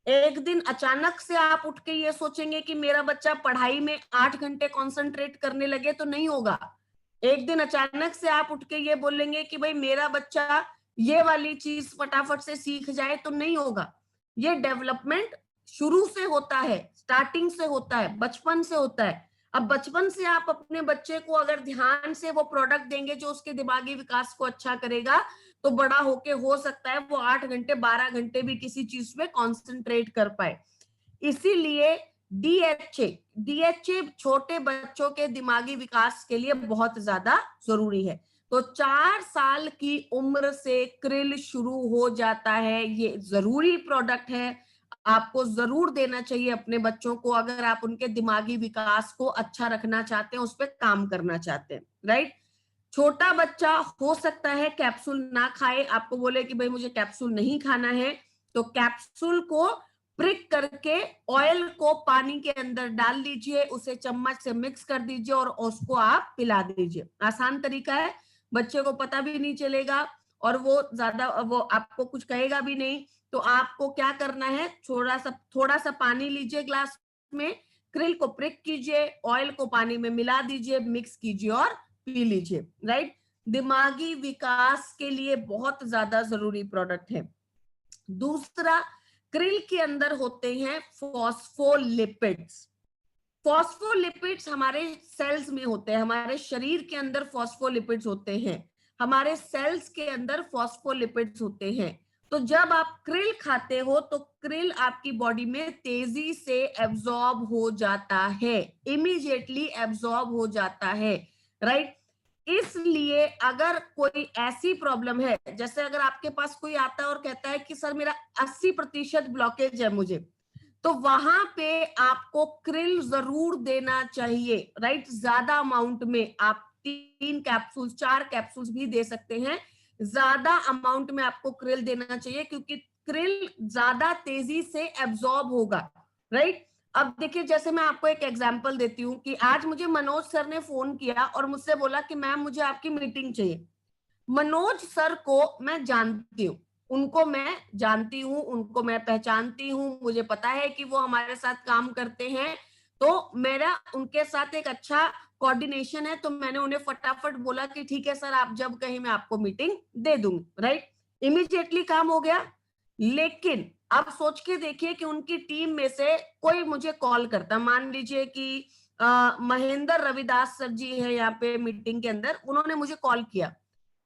एक दिन अचानक से आप उठ के ये सोचेंगे कि मेरा बच्चा पढ़ाई में 8 घंटे कंसंट्रेट करने लगे, तो नहीं होगा। एक दिन अचानक से आप उठ के ये बोलेंगे कि भाई मेरा बच्चा ये वाली चीज फटाफट से सीख जाए, तो नहीं होगा। ये डेवलपमेंट शुरू से होता है, स्टार्टिंग से होता है, बचपन से होता है। अब बचपन से आप अपने बच्चे को अगर ध्यान से वो प्रोडक्ट देंगे जो उसके दिमागी विकास को अच्छा करेगा, तो बड़ा होके हो सकता है वो 8 घंटे 12 घंटे भी किसी चीज पे कॉन्सेंट्रेट कर पाए। इसीलिए डीएचए डीएचए छोटे बच्चों के दिमागी विकास के लिए बहुत ज्यादा जरूरी है। तो 4 साल की उम्र से क्रिल शुरू हो जाता है, ये जरूरी प्रोडक्ट है, आपको जरूर देना चाहिए अपने बच्चों को, अगर आप उनके दिमागी विकास को अच्छा रखना चाहते हैं, उस पर काम करना चाहते हैं, राइट। छोटा बच्चा हो सकता है कैप्सूल ना खाए, आपको बोले कि भाई मुझे कैप्सूल नहीं खाना है, तो कैप्सूल को प्रिक करके ऑयल को पानी के अंदर डाल दीजिए, उसे चम्मच से मिक्स कर दीजिए और उसको आप पिला दीजिए। आसान तरीका है, बच्चे को पता भी नहीं चलेगा और वो आपको कुछ कहेगा भी नहीं। तो आपको क्या करना है, थोड़ा सा पानी लीजिए ग्लास में, क्रिल को प्रिक कीजिए, ऑयल को पानी में मिला दीजिए, मिक्स कीजिए और पी लीजिए, राइट। दिमागी विकास के लिए बहुत ज्यादा जरूरी प्रोडक्ट है। दूसरा, क्रिल के अंदर होते हैं फॉस्फोलिपिड्स। फॉस्फोलिपिड्स हमारे सेल्स में होते हैं, हमारे शरीर के अंदर फॉस्फोलिपिड्स होते हैं, हमारे सेल्स के अंदर फॉस्फोलिपिड्स होते हैं। तो जब आप krill खाते हो तो krill आपकी बॉडी में तेजी से एब्जॉर्ब हो जाता है, इमीडिएटली एब्जॉर्ब हो जाता है, राइट। इसलिए अगर कोई ऐसी प्रॉब्लम है, जैसे अगर आपके पास कोई आता है और कहता है कि सर मेरा 80% ब्लॉकेज है मुझे, तो वहां पे आपको krill जरूर देना चाहिए, राइट। ज्यादा अमाउंट में आप 3 कैप्सूल 4 कैप्सूल्स भी दे सकते हैं, ज्यादा अमाउंट में आपको krill देना चाहिए, क्योंकि krill ज्यादा तेजी से एब्जॉर्ब होगा, राइट। अब देखिए, जैसे मैं आपको एक एग्जांपल देती हूँ कि आज मुझे मनोज सर ने फोन किया और मुझसे बोला कि मैम मुझे आपकी मीटिंग चाहिए। मनोज सर को मैं जानती हूँ, उनको मैं जानती हूँ, उनको मैं पहचानती हूँ, मुझे पता है कि वो हमारे साथ काम करते हैं, तो मेरा उनके साथ एक अच्छा कोऑर्डिनेशन है। तो मैंने उन्हें फटाफट बोला कि ठीक है सर, आप जब कहीं मैं आपको मीटिंग दे दूंगी, राइट। इमीडिएटली काम हो गया। लेकिन आप सोच के देखिए कि उनकी टीम में से कोई मुझे कॉल करता, मान लीजिए कि महेंद्र रविदास सर जी है यहाँ पे मीटिंग के अंदर, उन्होंने मुझे कॉल किया,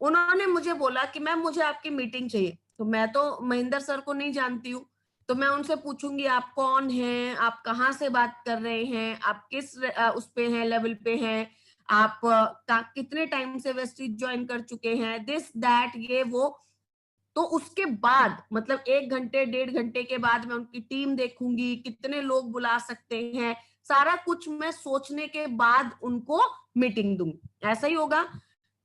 उन्होंने मुझे बोला कि मैम मुझे आपकी मीटिंग चाहिए। तो मैं तो महेंद्र सर को नहीं जानती हूँ, तो मैं उनसे पूछूंगी आप कौन हैं, आप कहाँ से बात कर रहे हैं, आप किस उस पे हैं, लेवल पे हैं, आप कितने टाइम से वेस्टीज ज्वाइन कर चुके हैं, दिस दैट ये वो। तो उसके बाद मतलब 1 घंटे 1.5 घंटे के बाद मैं उनकी टीम देखूंगी, कितने लोग बुला सकते हैं, सारा कुछ मैं सोचने के बाद उनको मीटिंग दूंगी, ऐसा ही होगा।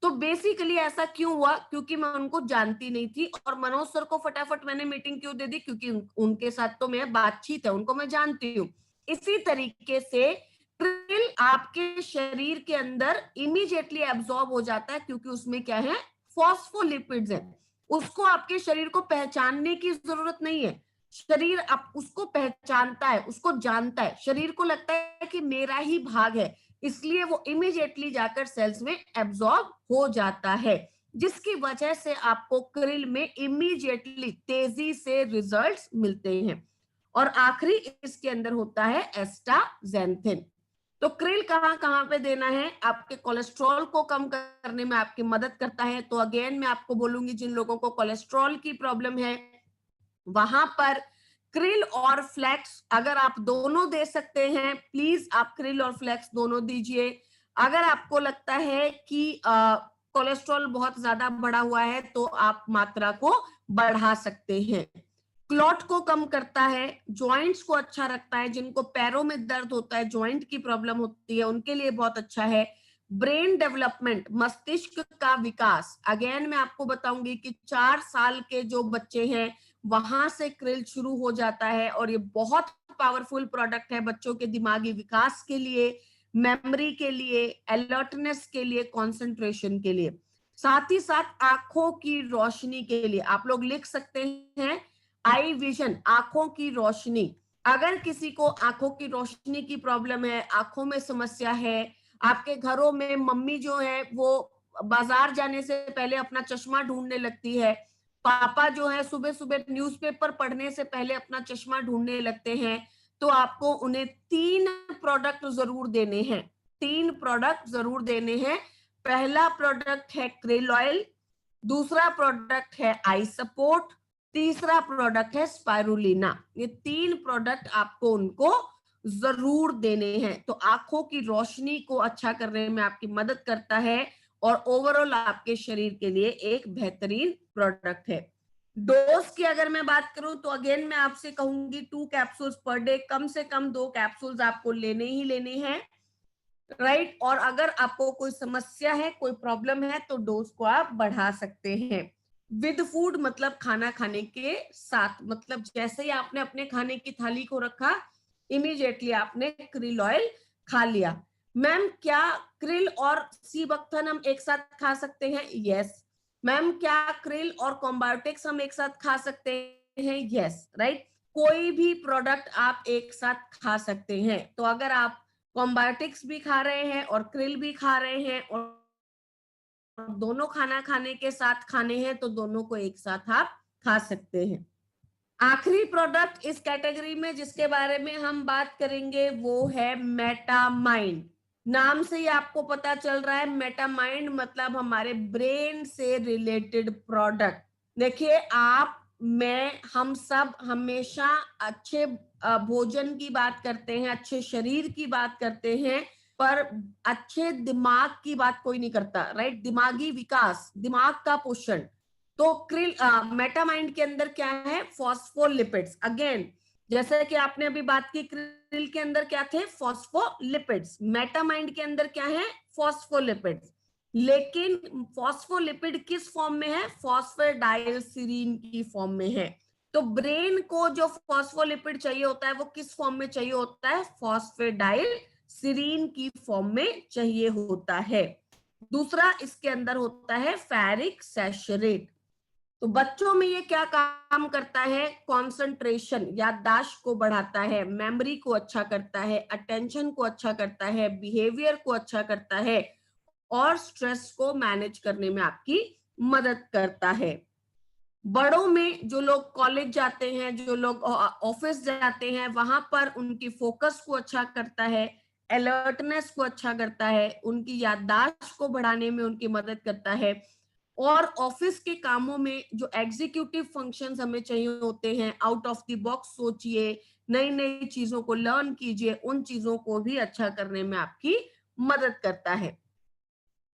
तो बेसिकली ऐसा क्यों हुआ, क्योंकि मैं उनको जानती नहीं थी, और मनोज सर को फटाफट मैंने मीटिंग क्यों दे दी, क्योंकि उनके साथ तो मैं बातचीत है, उनको मैं जानती हूँ। इसी तरीके से krill आपके शरीर के अंदर इमीडिएटली एब्जॉर्ब हो जाता है, क्योंकि उसमें क्या है, फॉस्फोलिपिड्स है। उसको आपके शरीर को पहचानने की जरूरत नहीं है, शरीर आप उसको पहचानता है, उसको जानता है, शरीर को लगता है कि मेरा ही भाग है, इसलिए वो इमीडिएटली जाकर सेल्स में एब्जॉर्ब हो जाता है, जिसकी वजह से आपको krill में इमीडिएटली तेजी से रिजल्ट्स मिलते हैं। और आखिरी इसके अंदर होता है एस्टाजेंथिन। तो krill कहाँ कहाँ पे देना है, आपके कोलेस्ट्रॉल को कम करने में आपकी मदद करता है। तो अगेन मैं आपको बोलूंगी, जिन लोगों को कोलेस्ट्रॉल की प्रॉब्लम है वहां पर krill और फ्लैक्स, अगर आप दोनों दे सकते हैं प्लीज आप krill और फ्लैक्स दोनों दीजिए। अगर आपको लगता है कि कोलेस्ट्रॉल बहुत ज्यादा बढ़ा हुआ है तो आप मात्रा को बढ़ा सकते हैं। क्लॉट को कम करता है, जॉइंट्स को अच्छा रखता है, जिनको पैरों में दर्द होता है, जॉइंट की प्रॉब्लम होती है, उनके लिए बहुत अच्छा है। ब्रेन डेवलपमेंट, मस्तिष्क का विकास, अगेन मैं आपको बताऊंगी कि 4 साल के जो बच्चे हैं वहां से krill शुरू हो जाता है, और ये बहुत पावरफुल प्रोडक्ट है बच्चों के दिमागी विकास के लिए, मेमोरी के लिए, अलर्टनेस के लिए, कंसंट्रेशन के लिए, साथ ही साथ आंखों की रोशनी के लिए। आप लोग लिख सकते हैं आई विजन, आंखों की रोशनी। अगर किसी को आंखों की रोशनी की प्रॉब्लम है, आंखों में समस्या है, आपके घरों में मम्मी जो है वो बाजार जाने से पहले अपना चश्मा ढूंढने लगती है, पापा जो है सुबह सुबह न्यूज़पेपर पढ़ने से पहले अपना चश्मा ढूंढने लगते हैं, तो आपको उन्हें 3 प्रोडक्ट जरूर देने हैं, 3 प्रोडक्ट जरूर देने हैं। पहला प्रोडक्ट है krill ऑयल, दूसरा प्रोडक्ट है आई सपोर्ट, तीसरा प्रोडक्ट है स्पाइरुलिना। ये 3 प्रोडक्ट आपको उनको जरूर देने हैं। तो आंखों की रोशनी को अच्छा करने में आपकी मदद करता है, और ओवरऑल आपके शरीर के लिए एक बेहतरीन प्रोडक्ट है। डोज की अगर मैं बात करूं तो अगेन मैं आपसे कहूंगी 2 कैप्सूल्स पर डे, कम से कम 2 कैप्सूल्स आपको लेने ही लेने हैं, राइट। और अगर आपको कोई समस्या है, कोई प्रॉब्लम है, तो डोज को आप बढ़ा सकते हैं। विद फूड मतलब खाना खाने के साथ, मतलब जैसे ही आपने अपने खाने की थाली को रखा, इमीडिएटली आपने krill ऑयल खा लिया। मैम क्या krill और सी बकथन हम एक साथ खा सकते हैं? यस। मैम क्या krill और कॉम्बायोटिक्स हम एक साथ खा सकते हैं? Yes, right. कोई भी प्रोडक्ट आप एक साथ खा सकते हैं। तो अगर आप कॉम्बायोटिक्स भी खा रहे हैं और krill भी खा रहे हैं, और दोनों खाना खाने के साथ खाने हैं, तो दोनों को एक साथ आप खा सकते हैं। आखिरी प्रोडक्ट इस कैटेगरी में जिसके बारे में हम बात करेंगे वो है मेटामाइंड। नाम से ही आपको पता चल रहा है, मेटामाइंड मतलब हमारे ब्रेन से रिलेटेड प्रोडक्ट। देखिए, आप हम सब हमेशा अच्छे भोजन की बात करते हैं, अच्छे शरीर की बात करते हैं, पर अच्छे दिमाग की बात कोई नहीं करता, राइट? दिमागी विकास, दिमाग का पोषण। तो मेटामाइंड के अंदर क्या है? फॉस्फोलिपिड्स। अगेन, जैसे कि आपने अभी बात की, क्रिल के अंदर क्या थे? फॉस्फोलिपिड्स। मेटामाइंड के अंदर क्या है? फॉस्फोलिपिड्स। लेकिन फॉस्फोलिपिड किस फॉर्म में है? फॉस्फेडाइलसीरीन की फॉर्म में है। तो ब्रेन को जो फॉस्फोलिपिड चाहिए होता है वो किस फॉर्म में चाहिए होता है? फॉस्फेडाइलसीरीन की फॉर्म में चाहिए होता है। दूसरा इसके अंदर होता है फेरिक सैचुरेट। तो बच्चों में ये क्या काम करता है? कंसंट्रेशन, याददाश्त को बढ़ाता है, मेमोरी को अच्छा करता है, अटेंशन को अच्छा करता है, बिहेवियर को अच्छा करता है और स्ट्रेस को मैनेज करने में आपकी मदद करता है। बड़ों में जो लोग कॉलेज जाते हैं, जो लोग ऑफिस जाते हैं, वहां पर उनकी फोकस को अच्छा करता है, अलर्टनेस को अच्छा करता है, उनकी याददाश्त को बढ़ाने में उनकी मदद करता है। और ऑफिस के कामों में जो एग्जीक्यूटिव फंक्शंस हमें चाहिए होते हैं, आउट ऑफ द बॉक्स सोचिए, नई नई चीजों को लर्न कीजिए, उन चीजों को भी अच्छा करने में आपकी मदद करता है।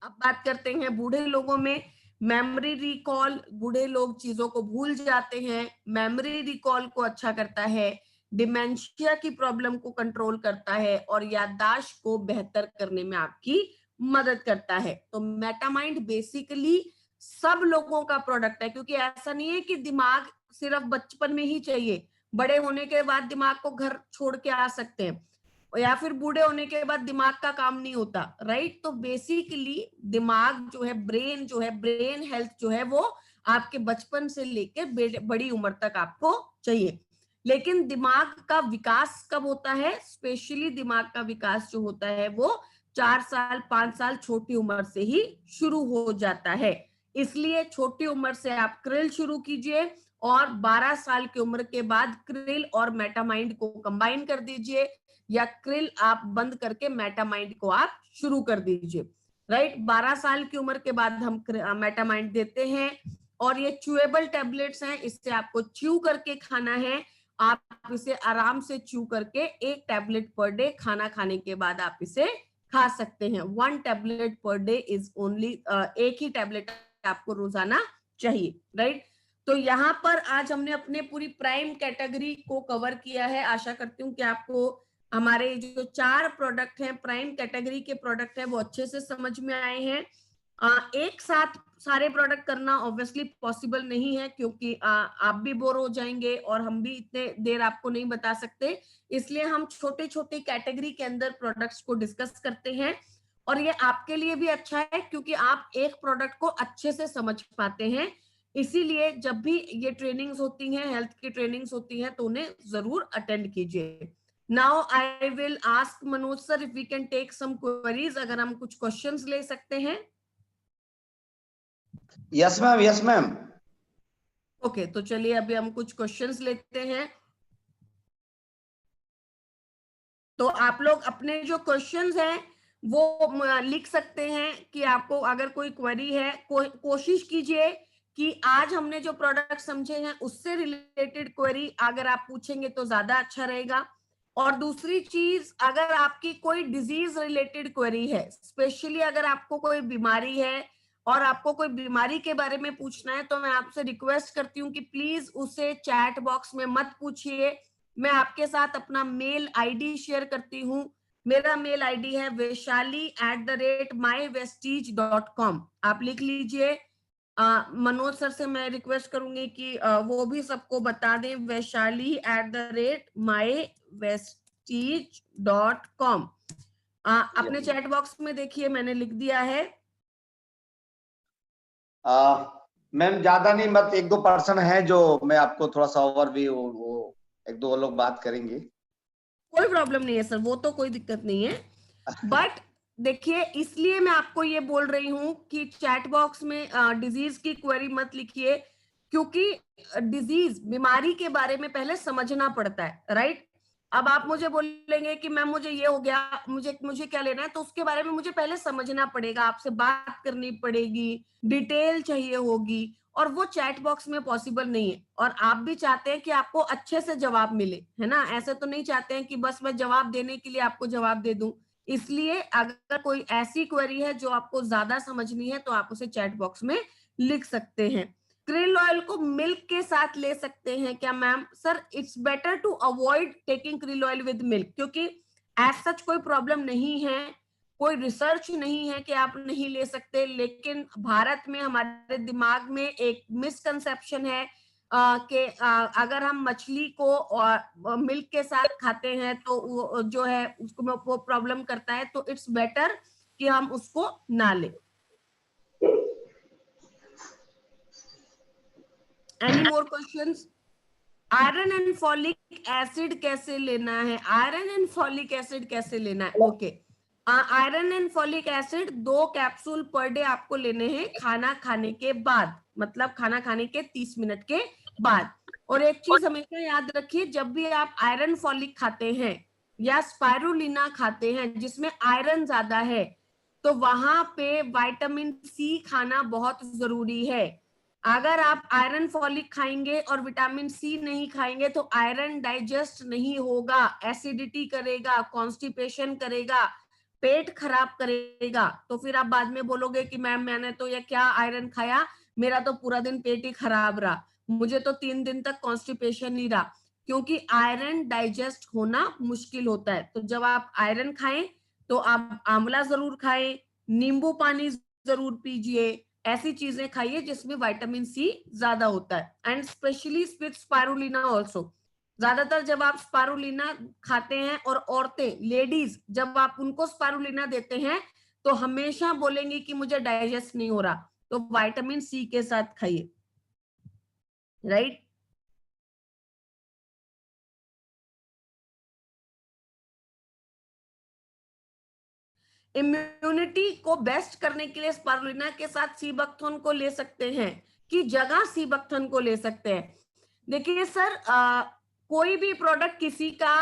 अब बात करते हैं बूढ़े लोगों में। मेमोरी रिकॉल, बूढ़े लोग चीजों को भूल जाते हैं, मेमोरी रिकॉल को अच्छा करता है, डिमेंशिया की प्रॉब्लम को कंट्रोल करता है और याददाश्त को बेहतर करने में आपकी मदद करता है। तो मेटामाइंड बेसिकली सब लोगों का प्रोडक्ट है, क्योंकि ऐसा नहीं है कि दिमाग सिर्फ बचपन में ही चाहिए, बड़े होने के बाद दिमाग को घर छोड़ के आ सकते हैं, या फिर बूढ़े होने के बाद दिमाग का काम नहीं होता, राइट? तो बेसिकली दिमाग जो है, ब्रेन जो है, ब्रेन हेल्थ जो है, वो आपके बचपन से लेकर बड़ी उम्र तक आपको चाहिए। लेकिन दिमाग का विकास कब होता है? स्पेशली दिमाग का विकास जो होता है वो 4 साल 5 साल छोटी उम्र से ही शुरू हो जाता है। इसलिए छोटी उम्र से आप क्रिल शुरू कीजिए और 12 साल की उम्र के बाद क्रिल और मेटामाइंड को कंबाइन कर दीजिए, या क्रिल आप बंद करके मेटामाइंड को आप शुरू कर दीजिए, राइट? 12 साल की उम्र के बाद हम मेटामाइंड देते हैं और ये च्यूएबल टैबलेट्स हैं, इससे आपको च्यू करके खाना है। आप इसे आराम से च्यू करके 1 टैबलेट पर डे खाना खाने के बाद आप इसे खा सकते हैं। 1 tablet per day is only, एक ही टैबलेट आपको रोजाना चाहिए, राइट? तो यहाँ पर आज हमने अपने पूरी प्राइम कैटेगरी को कवर किया है। आशा करती हूँ कि आपको हमारे जो 4 प्रोडक्ट हैं, प्राइम कैटेगरी के प्रोडक्ट हैं, वो अच्छे से समझ में आए हैं। एक साथ सारे प्रोडक्ट करना ऑब्वियसली पॉसिबल नहीं है, क्योंकि आप भी बोर हो जाएंगे और हम भी इतने देर आपको नहीं बता सकते। इसलिए हम छोटे छोटे कैटेगरी के अंदर प्रोडक्ट्स को डिस्कस करते हैं, और ये आपके लिए भी अच्छा है क्योंकि आप एक प्रोडक्ट को अच्छे से समझ पाते हैं। इसीलिए जब भी ये ट्रेनिंग्स होती हैं, हेल्थ की ट्रेनिंग्स होती हैं, तो उन्हें जरूर अटेंड कीजिए। Now I will ask Manoj sir if we can take some queries, अगर हम कुछ क्वेश्चंस ले सकते हैं। Yes ma'am, yes ma'am. Okay, तो चलिए अभी हम कुछ क्वेश्चंस लेते हैं। तो आप लोग अपने जो क्वेश्चंस हैं वो लिख सकते हैं कि आपको अगर कोई क्वेरी है, कोशिश कीजिए कि आज हमने जो प्रोडक्ट समझे हैं उससे रिलेटेड क्वेरी अगर आप पूछेंगे तो ज्यादा अच्छा रहेगा। और दूसरी चीज, अगर आपकी कोई डिजीज रिलेटेड क्वेरी है, स्पेशली अगर आपको कोई बीमारी है और आपको कोई बीमारी के बारे में पूछना है, तो मैं आपसे रिक्वेस्ट करती हूँ कि प्लीज उसे चैट बॉक्स में मत पूछिए। मैं आपके साथ अपना मेल आईडी शेयर करती हूँ। मेरा मेल आईडी है vaishali@mywestige.com। आप लिख लीजिए। मनोज सर से मैं रिक्वेस्ट करूंगी कि वो भी सबको बता दें, vaishali@mywestige.com। अपने चैट बॉक्स में देखिए मैंने लिख दिया है। मैम ज्यादा नहीं, मत 1-2 पर्सन है जो मैं आपको थोड़ा सा ओवरव्यू, वो 1-2 लोग बात करेंगे। कोई प्रॉब्लम नहीं है सर, वो तो कोई दिक्कत नहीं है। बट देखिए, इसलिए मैं आपको ये बोल रही हूँ कि चैट बॉक्स में डिजीज की क्वेरी मत लिखिए, क्योंकि डिजीज, बीमारी के बारे में पहले समझना पड़ता है, राइट? अब आप मुझे बोलेंगे कि मैम मुझे ये हो गया, मुझे मुझे क्या लेना है, तो उसके बारे में मुझे पहले समझना पड़ेगा, आपसे बात करनी पड़ेगी, डिटेल चाहिए होगी, और वो चैट बॉक्स में पॉसिबल नहीं है। और आप भी चाहते हैं कि आपको अच्छे से जवाब मिले, है ना, ऐसे तो नहीं चाहते हैं कि बस मैं जवाब देने के लिए आपको जवाब दे दूं। इसलिए अगर कोई ऐसी क्वेरी है जो आपको ज्यादा समझनी है तो आप उसे चैट बॉक्स में लिख सकते हैं। क्रिल ऑयल को मिल्क के साथ ले सकते हैं क्या ma'am? Sir it's better to avoid taking krill oil with milk, क्योंकि एज सच कोई प्रॉब्लम नहीं है, कोई रिसर्च नहीं है कि आप नहीं ले सकते, लेकिन भारत में हमारे दिमाग में एक मिसकंसेप्शन है कि अगर हम मछली को और मिल्क के साथ खाते हैं तो वो जो है उसको वो प्रॉब्लम करता है, तो इट्स बेटर कि हम उसको ना लें। Any more questions? Iron and folic acid कैसे लेना है? आयरन एंड फॉलिक एसिड कैसे लेना है? Okay, iron and folic acid 2 capsule per day आपको लेने हैं खाना खाने के बाद, मतलब खाना खाने के 30 मिनट के बाद। और एक चीज हमेशा याद रखिए, जब भी आप आयरन फॉलिक खाते हैं या स्पाइरुलिना खाते हैं जिसमें आयरन ज्यादा है, तो वहां पे विटामिन सी खाना बहुत जरूरी है। अगर आप आयरन फॉलिक खाएंगे और विटामिन सी नहीं खाएंगे तो आयरन डाइजेस्ट नहीं होगा, एसिडिटी करेगा, कॉन्स्टिपेशन करेगा, पेट खराब करेगा। तो फिर आप बाद में बोलोगे कि मैम मैंने तो ये क्या आयरन खाया, मेरा तो पूरा दिन पेट ही खराब रहा, मुझे तो 3 दिन तक कॉन्स्टिपेशन नहीं रहा, क्योंकि आयरन डाइजेस्ट होना मुश्किल होता है। तो जब आप आयरन खाएं तो आप आंवला जरूर खाएं, नींबू पानी जरूर पीजिए, ऐसी चीजें खाइए जिसमें विटामिन सी ज्यादा होता है। And specially with spirulina also, ज्यादातर जब आप स्पाइरुलिना खाते हैं और औरतें लेडीज जब आप उनको स्पाइरुलिना देते हैं तो हमेशा बोलेंगी कि मुझे डाइजेस्ट नहीं हो रहा, तो विटामिन सी के साथ खाइए, राइट। इम्यूनिटी को बेस्ट करने के लिए स्पारुलिना के साथ सीबकथोन को ले सकते हैं कि जगह सीबकथोन को ले सकते हैं? देखिए सर, कोई भी प्रोडक्ट किसी का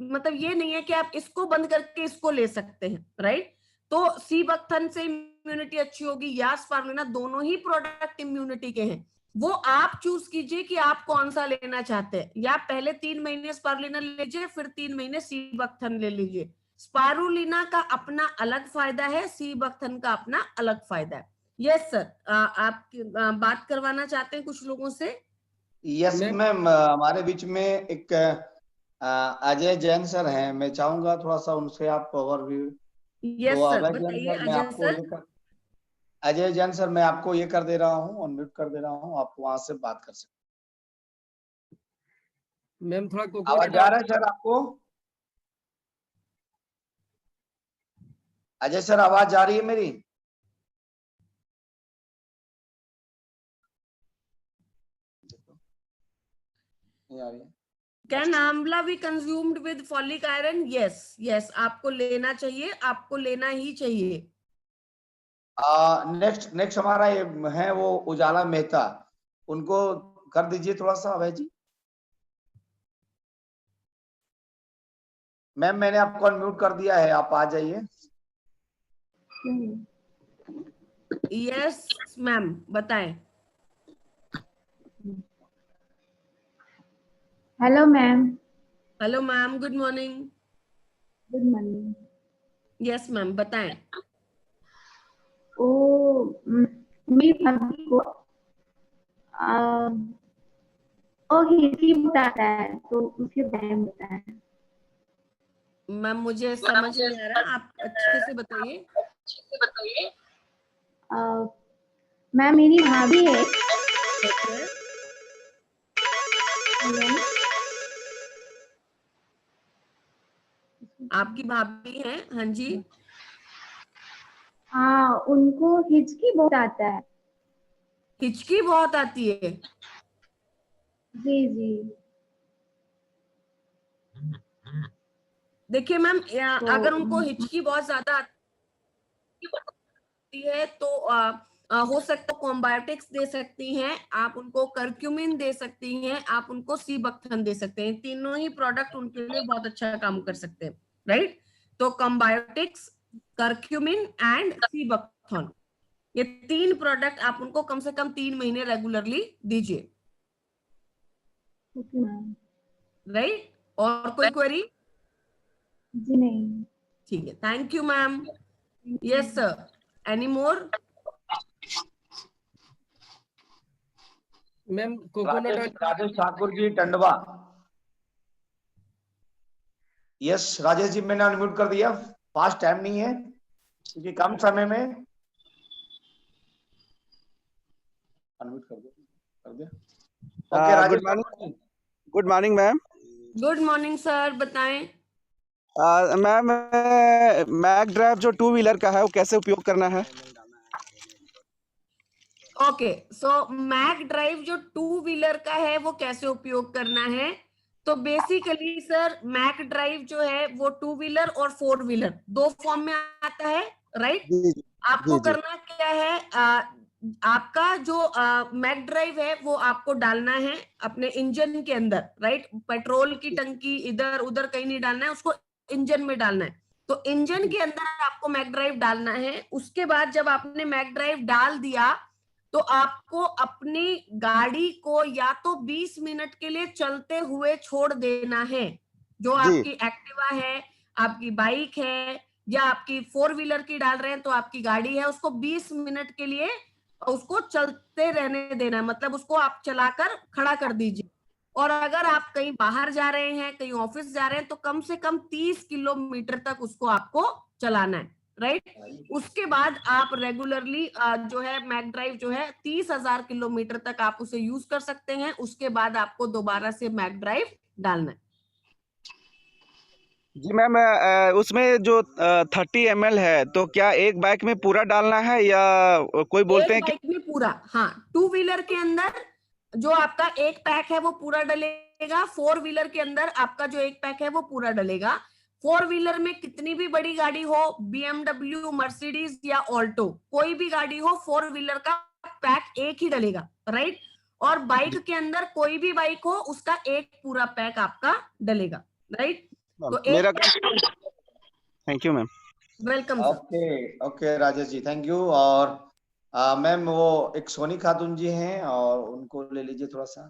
मतलब ये नहीं है कि आप इसको बंद करके इसको ले सकते हैं, राइट। तो सीबकथन से इम्यूनिटी अच्छी होगी या स्पारुलिना, दोनों ही प्रोडक्ट इम्यूनिटी के हैं, वो आप चूज कीजिए कि आप कौन सा लेना चाहते हैं। या पहले 3 महीने स्पारुलिना लीजिए, फिर 3 महीने सीबकथन ले लीजिए। स्पारुलिना का अपना अलग फायदा है, सीबकथन का अपना अलग फायदा है। यस सर, आप बात करवाना चाहते हैं कुछ लोगों से? यस मैम, हमारे बीच में एक अजय जैन सर हैं, मैं चाहूंगा थोड़ा सा उनसे आप ओवरव्यू। यस तो सर, अजय जैन बताइए सर, मैं अजय आपको सर। ये अजय जैन सर, मैं आपको ये कर दे रहा हूँ, अनम्यूट कर दे रहा हूँ, आप वहां से बात कर सकते मैम थोड़ा हैं। आवाज जा रहा है सर आपको? अजय सर, आवाज जा रही है मेरी? नहीं आ रही है। कैन आंवला be consumed with folic iron? Yes yes, आपको लेना चाहिए, आपको लेना ही चाहिए। नेक्स्ट हमारा ये है वो उजाला मेहता, उनको कर दीजिए थोड़ा सा अभय जी। मैम मैंने आपको अनम्यूट कर दिया है, आप आ जाइए। यस मैम, बताएं। Hello ma'am. Hello ma'am, good morning. Good morning. Yes ma'am, बताएं। ओ मेरी भाभी को ओ हिंदी बताता है, तो उसके बारे में बताएं। मैम मुझे समझ नहीं आ रहा, आप अच्छे से बताइए। मैम मेरी भाभी है। आपकी भाभी है? हाँ जी। हाँ, उनको हिचकी बहुत आता है। हिचकी बहुत आती है? जी जी। देखिए मैम, तो अगर उनको हिचकी बहुत ज्यादा आती है तो हो सकता है कॉम्बायोटिक्स दे सकती हैं, आप उनको करक्यूमिन दे सकती हैं, आप उनको सीबकथन दे सकते हैं। तीनों ही प्रोडक्ट उनके लिए बहुत अच्छा काम कर सकते हैं, राइट। तो कॉम्बायोटिक्स, करक्यूमिन एंड सीबकथन। ये 3 प्रोडक्ट आप उनको कम से कम 3 महीने रेगुलरली दीजिए, ओके मैम। राइट? और कोई क्वेरी? जी नहीं। ठीक है, thank you ma'am. Yes sir, any more? Ma'am coconut Rajesh oil. Rajesh Thakur ji Tandwa. Yes Rajesh ji, मैंने अनम्यूट कर दिया, फास्ट टाइम नहीं है क्योंकि कम समय में। अनम्यूट कर दिया। Okay Rajesh good morning. Thakur ji. Good morning ma'am. Good morning sir, बताएं। मैम मैक ड्राइव जो 2 व्हीलर का है वो कैसे उपयोग करना है? ओके, सो मैक ड्राइव जो 2 व्हीलर का है वो कैसे उपयोग करना है? तो बेसिकली सर मैक ड्राइव जो है वो 2 व्हीलर और 4 व्हीलर 2 फॉर्म में आता है, राइट? जी जी आपको जी। करना क्या है, आपका जो मैक ड्राइव है वो आपको डालना है अपने इंजन के अंदर, राइट? पेट्रोल की टंकी इधर उधर कहीं नहीं डालना है, उसको इंजन में डालना है। तो इंजन के अंदर आपको मैक ड्राइव डालना है। उसके बाद जब आपने मैक ड्राइव डाल दिया तो आपको अपनी गाड़ी को या तो 20 मिनट के लिए चलते हुए छोड़ देना है। जो जी आपकी एक्टिवा है, आपकी बाइक है, या आपकी 4 व्हीलर की डाल रहे हैं तो आपकी गाड़ी है, उसको 20 मिनट के लिए उसको चलते रहने देना है, मतलब उसको आप चलाकर खड़ा कर दीजिए। और अगर आप कहीं बाहर जा रहे हैं, कहीं ऑफिस जा रहे हैं, तो कम से कम 30 किलोमीटर तक उसको आपको चलाना है, राइट? उसके बाद आप रेगुलरली जो है मैक ड्राइव जो है 30,000 किलोमीटर तक आप उसे यूज कर सकते हैं। उसके बाद आपको दोबारा से मैक ड्राइव डालना है। जी मैम, उसमें जो 30 ml है तो क्या एक बाइक में पूरा डालना है या कोई बोलते एक हैं कि? बाइक में पूरा, हाँ। 2 व्हीलर के अंदर जो आपका एक पैक है वो पूरा डलेगा, 4 व्हीलर के अंदर आपका जो एक पैक है वो पूरा डलेगा। 4 व्हीलर में कितनी भी बड़ी गाड़ी हो, BMW, मर्सिडीज या ऑल्टो, कोई भी गाड़ी हो, 4 व्हीलर का पैक एक ही डलेगा, राइट? और बाइक के अंदर कोई भी बाइक हो उसका एक पूरा पैक आपका डलेगा, राइट? तो मेरा एक, thank you ma'am. Welcome sir. Okay okay Rajesh ji, thank you. और मैम वो एक सोनी खातून जी हैं और उनको ले लीजिए थोड़ा सा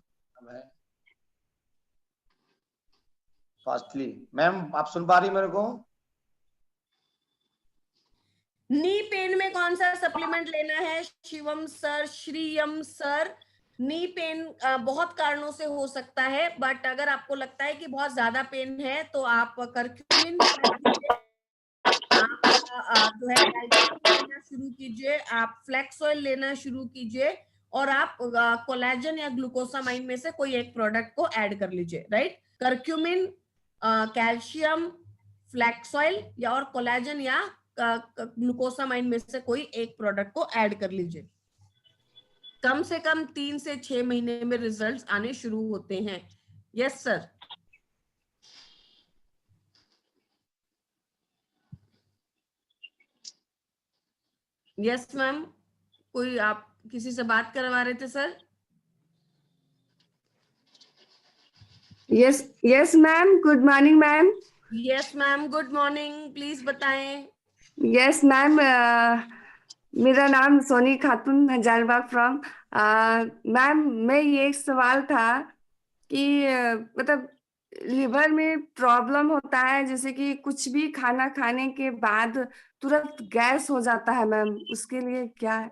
फास्टली। मैम आप सुन पा रही मेरे को? नी पेन में कौन सा सप्लीमेंट लेना है Shivam sir, Shriyam sir? Knee pain बहुत कारणों से हो सकता है, बट अगर आपको लगता है कि बहुत ज्यादा पेन है तो आप करक्यूमिन आप जो है लेना शुरू कीजिए, आप फ्लैक्स ऑयल लेना शुरू कीजिए, और आप कोलेजन या ग्लूकोसामाइन में से कोई एक प्रोडक्ट को ऐड कर लीजिए, right? Curcumin, calcium, flax oil या और कोलेजन या ग्लूकोसामाइन में से कोई एक प्रोडक्ट को ऐड कर लीजिए। कम से कम 3 से 6 महीने में रिजल्ट्स आने शुरू होते हैं। Yes sir. यस मैम, कोई आप किसी से बात करवा रहे थे sir? Yes yes ma'am, good morning ma'am. Yes ma'am, good morning, please बताएं। यस मैम, मेरा नाम सोनी खातून हजारीबाग फ्रॉम। मैम, मैं ये एक सवाल था कि मतलब लिवर में प्रॉब्लम होता है, जैसे कि कुछ भी खाना खाने के बाद तुरंत गैस हो जाता है मैम, उसके लिए क्या है?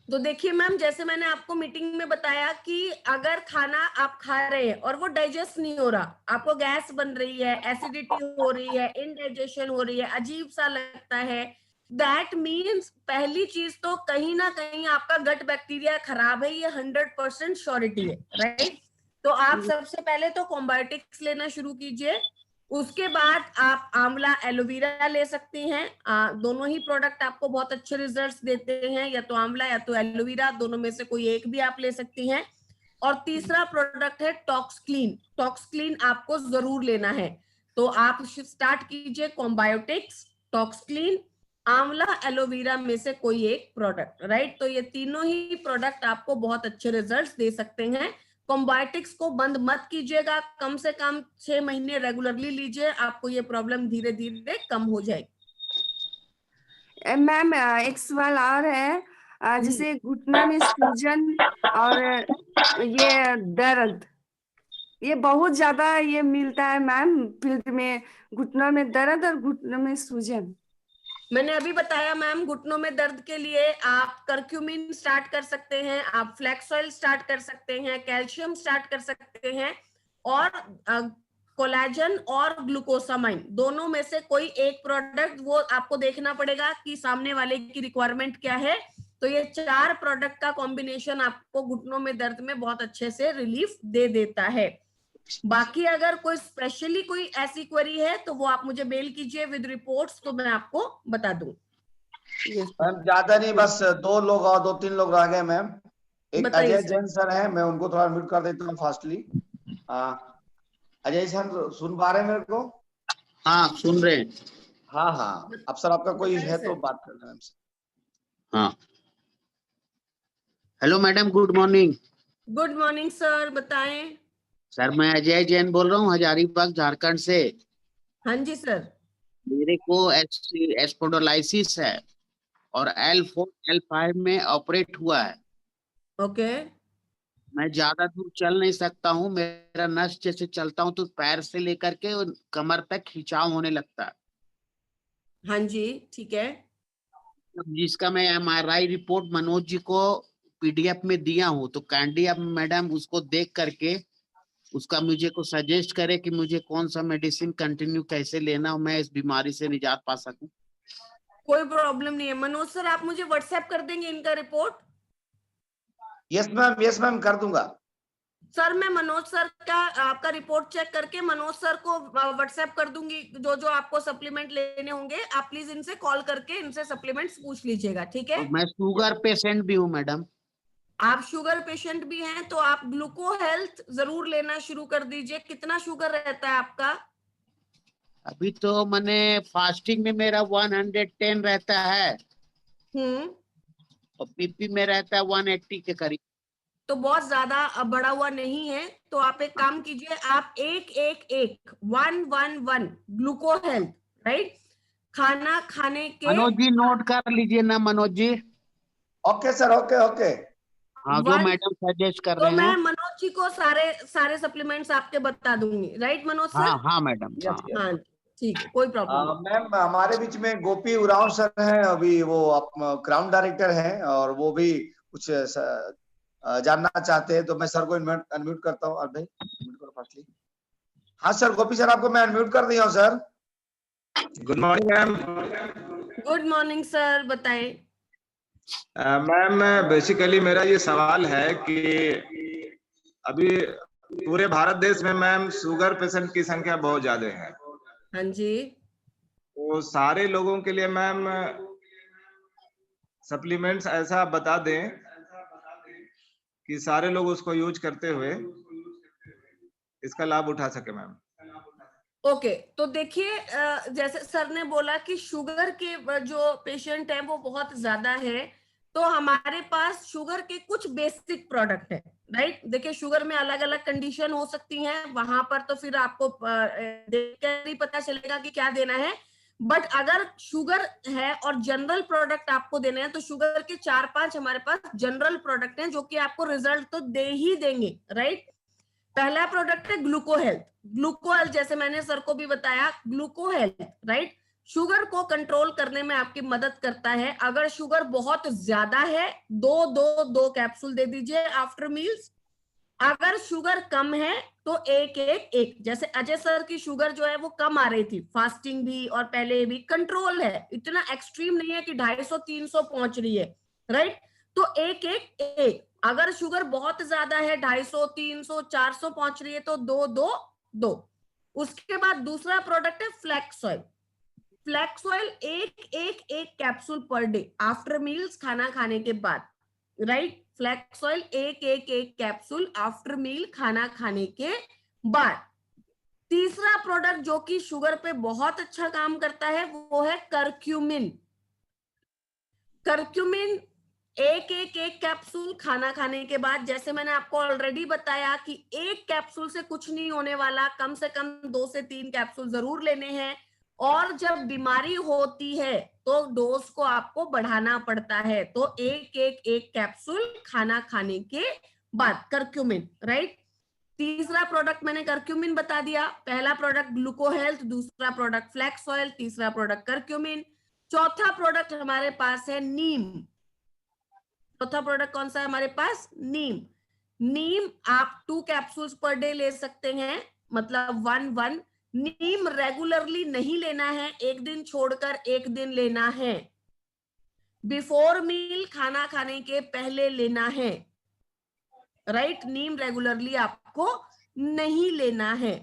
तो देखिए मैम, जैसे मैंने आपको मीटिंग में बताया कि अगर खाना आप खा रहे हैं और वो डाइजेस्ट नहीं हो रहा, आपको गैस बन रही है, एसिडिटी हो रही है, इनडाइजेशन हो रही है, अजीब सा लगता है, दैट मीन्स पहली चीज तो कहीं ना कहीं आपका गट बैक्टीरिया खराब है, ये 100% श्योरिटी है, राइट? तो आप सबसे पहले तो कॉम्बायोटिक्स लेना शुरू कीजिए। उसके बाद आप आंवला एलोवेरा ले सकती हैं। दोनों ही प्रोडक्ट आपको बहुत अच्छे रिजल्ट्स देते हैं, या तो आंवला या तो एलोवेरा, दोनों में से कोई एक भी आप ले सकती हैं। और तीसरा प्रोडक्ट है टॉक्स क्लीन। टॉक्स क्लीन आपको जरूर लेना है, तो आप स्टार्ट कीजिए कॉम्बायोटिक्स, टॉक्स क्लीन, आंवला, एलोवेरा में से कोई एक प्रोडक्ट, राइट? तो ये तीनों ही प्रोडक्ट आपको बहुत अच्छे रिजल्ट्स दे सकते हैं। कॉम्बायोटिक्स को बंद मत कीजिएगा, कम से कम 6 महीने रेगुलरली लीजिए, आपको ये प्रॉब्लम धीरे धीरे कम हो जाएगी। मैम एक सवाल और है, जैसे घुटनों में सूजन और ये दर्द, ये बहुत ज्यादा ये मिलता है मैम फील्ड में, घुटनों में दर्द और घुटनों में सूजन। मैंने अभी बताया मैम, घुटनों में दर्द के लिए आप करक्यूमिन स्टार्ट कर सकते हैं, आप फ्लैक्स ऑयल स्टार्ट कर सकते हैं, कैल्शियम स्टार्ट कर सकते हैं, और कोलेजन और ग्लूकोसामाइन, दोनों में से कोई एक प्रोडक्ट, वो आपको देखना पड़ेगा कि सामने वाले की रिक्वायरमेंट क्या है। तो ये 4 प्रोडक्ट का कॉम्बिनेशन आपको घुटनों में दर्द में बहुत अच्छे से रिलीफ दे देता है। बाकी अगर कोई स्पेशली कोई ऐसी क्वेरी है तो वो आप मुझे मेल कीजिए विद रिपोर्ट्स, तो मैं आपको बता दूं। मैम ज्यादा नहीं, बस 2 लोग और 2-3 लोग रह गए मैम। एक बताइए अजय सर। जैन सर है, मैं उनको थोड़ा म्यूट कर देता हूँ फास्टली। अजय सर सुन पा रहे हैं मेरे को? हाँ सुन रहे हैं। हाँ हाँ, अब सर आपका कोई है तो सर। बात कर लें हमसे। हाँ hello madam, good morning. Good morning sir, बताएं। सर मैं अजय जैन बोल रहा हूँ, हजारीबाग झारखंड से। हाँ जी सर। मेरे को एस्पोडोलाइसिस है और L4 L5 में ऑपरेट हुआ है। ओके। मैं ज्यादा दूर चल नहीं सकता हूँ, मेरा नस जैसे चलता हूँ तो पैर से लेकर के कमर तक खिंचाव होने लगता है। हाँ जी, ठीक है। जिसका मैं MRI रिपोर्ट मनोज जी को PDF में दिया हूँ, तो काइंडली आप मैडम उसको देख करके उसका मुझे को सजेस्ट करे कि मुझे कौन सा मेडिसिन कंटिन्यू कैसे लेना हो, मैं इस बीमारी से निजात पा सकूं। कोई प्रॉब्लम नहीं है मनोज सर, आप मुझे व्हाट्सएप कर देंगे इनका रिपोर्ट? यस मैम कर दूंगा। सर मैं मनोज सर का आपका रिपोर्ट चेक करके मनोज सर को व्हाट्सएप कर दूंगी, जो जो आपको सप्लीमेंट लेने होंगे आप प्लीज इनसे कॉल करके इनसे सप्लीमेंट्स पूछ लीजिएगा, ठीक है? और मैं शुगर पेशेंट भी हूँ मैडम। आप शुगर पेशेंट भी हैं तो आप ग्लूको हेल्थ जरूर लेना शुरू कर दीजिए। कितना शुगर रहता है आपका? अभी तो मैंने फास्टिंग में मेरा 110 रहता है और PP में रहता है 180 के करीब। तो बहुत ज्यादा बढ़ा हुआ नहीं है, तो आप एक काम कीजिए, आप 1-1-1 ग्लूको हेल्थ, राइट, खाना खाने के मनोज जी नोट कर लीजिए ना Manoj ji. Okay sir, okay. हाँ जो मैडम सजेस्ट कर तो रहे मैं हैं। मनोज जी को सारे सप्लीमेंट्स आपके बता दूंगी, राइट मनोज सर? हाँ हाँ मैडम हाँ। हाँ ठीक है, कोई प्रॉब्लम नहीं। मैम हमारे बीच में गोपी उरांव सर हैं, अभी वो क्राउन डायरेक्टर हैं और वो भी कुछ जानना चाहते हैं, तो मैं सर को अनम्यूट करता हूँ। भाई अनम्यूट करो फास्टली। हाँ सर, गोपी सर आपको मैं अनम्यूट कर दिया हूँ sir. Good morning ma'am. Good morning sir, बताएं। मैम बेसिकली मेरा ये सवाल है कि अभी पूरे भारत देश में मैम शुगर पेशेंट की संख्या बहुत ज्यादा है। हाँ जी। तो सारे लोगों के लिए मैम सप्लीमेंट्स ऐसा बता दें कि सारे लोग उसको यूज करते हुए इसका लाभ उठा सके मैम। ओके तो देखिए, जैसे सर ने बोला कि शुगर के जो पेशेंट है वो बहुत ज्यादा है, तो हमारे पास शुगर के कुछ बेसिक प्रोडक्ट है, राइट। देखिए शुगर में अलग अलग कंडीशन हो सकती हैं, वहां पर तो फिर आपको देखकर ही पता चलेगा कि क्या देना है। बट अगर शुगर है और जनरल प्रोडक्ट आपको देने हैं, तो शुगर के 4-5 हमारे पास जनरल प्रोडक्ट हैं जो कि आपको रिजल्ट तो दे ही देंगे, राइट। पहला प्रोडक्ट है ग्लूको हेल्थ। ग्लूको हेल्थ जैसे मैंने सर को भी बताया, ग्लूको हेल्थ, राइट, शुगर को कंट्रोल करने में आपकी मदद करता है। अगर शुगर बहुत ज्यादा है, 2 कैप्सूल दे दीजिए आफ्टर मील्स। अगर शुगर कम है तो एक, जैसे अजय सर की शुगर जो है वो कम आ रही थी, फास्टिंग भी और पहले भी कंट्रोल है, इतना एक्सट्रीम नहीं है कि 250-300 पहुंच रही है, राइट। तो एक। अगर शुगर बहुत ज्यादा है, 250, 300, 400 पहुंच रही है, तो 2। उसके बाद दूसरा प्रोडक्ट है फ्लैक्स ऑयल। फ्लैक्स ऑयल एक capsule per day after meals, खाना खाने के बाद, राइट। फ्लैक्स ऑयल एक कैप्सूल आफ्टर मील, खाना खाने के बाद। तीसरा प्रोडक्ट जो कि शुगर पे बहुत अच्छा काम करता है वो है करक्यूमिन। करक्यूमिन एक कैप्सूल खाना खाने के बाद। जैसे मैंने आपको ऑलरेडी बताया कि एक कैप्सूल से कुछ नहीं होने वाला, कम से कम 2 से 3 कैप्सूल जरूर लेने हैं। और जब बीमारी होती है तो डोज को आपको बढ़ाना पड़ता है। तो एक कैप्सूल खाना खाने के बाद कर्क्यूमिन, राइट। तीसरा प्रोडक्ट मैंने कर्क्यूमिन बता दिया। पहला प्रोडक्ट ग्लूको हेल्थ, दूसरा प्रोडक्ट फ्लैक्स ऑयल, तीसरा प्रोडक्ट कर्क्यूमिन। चौथा प्रोडक्ट हमारे पास है नीम। चौथा प्रोडक्ट कौन सा है हमारे पास? नीम। नीम आप 2 कैप्सूल्स पर डे ले सकते हैं, मतलब 1 नीम रेगुलरली नहीं लेना है, एक दिन छोड़कर एक दिन लेना है। बिफोर मील, खाना खाने के पहले लेना है, राइट। नीम रेगुलरली आपको नहीं लेना है।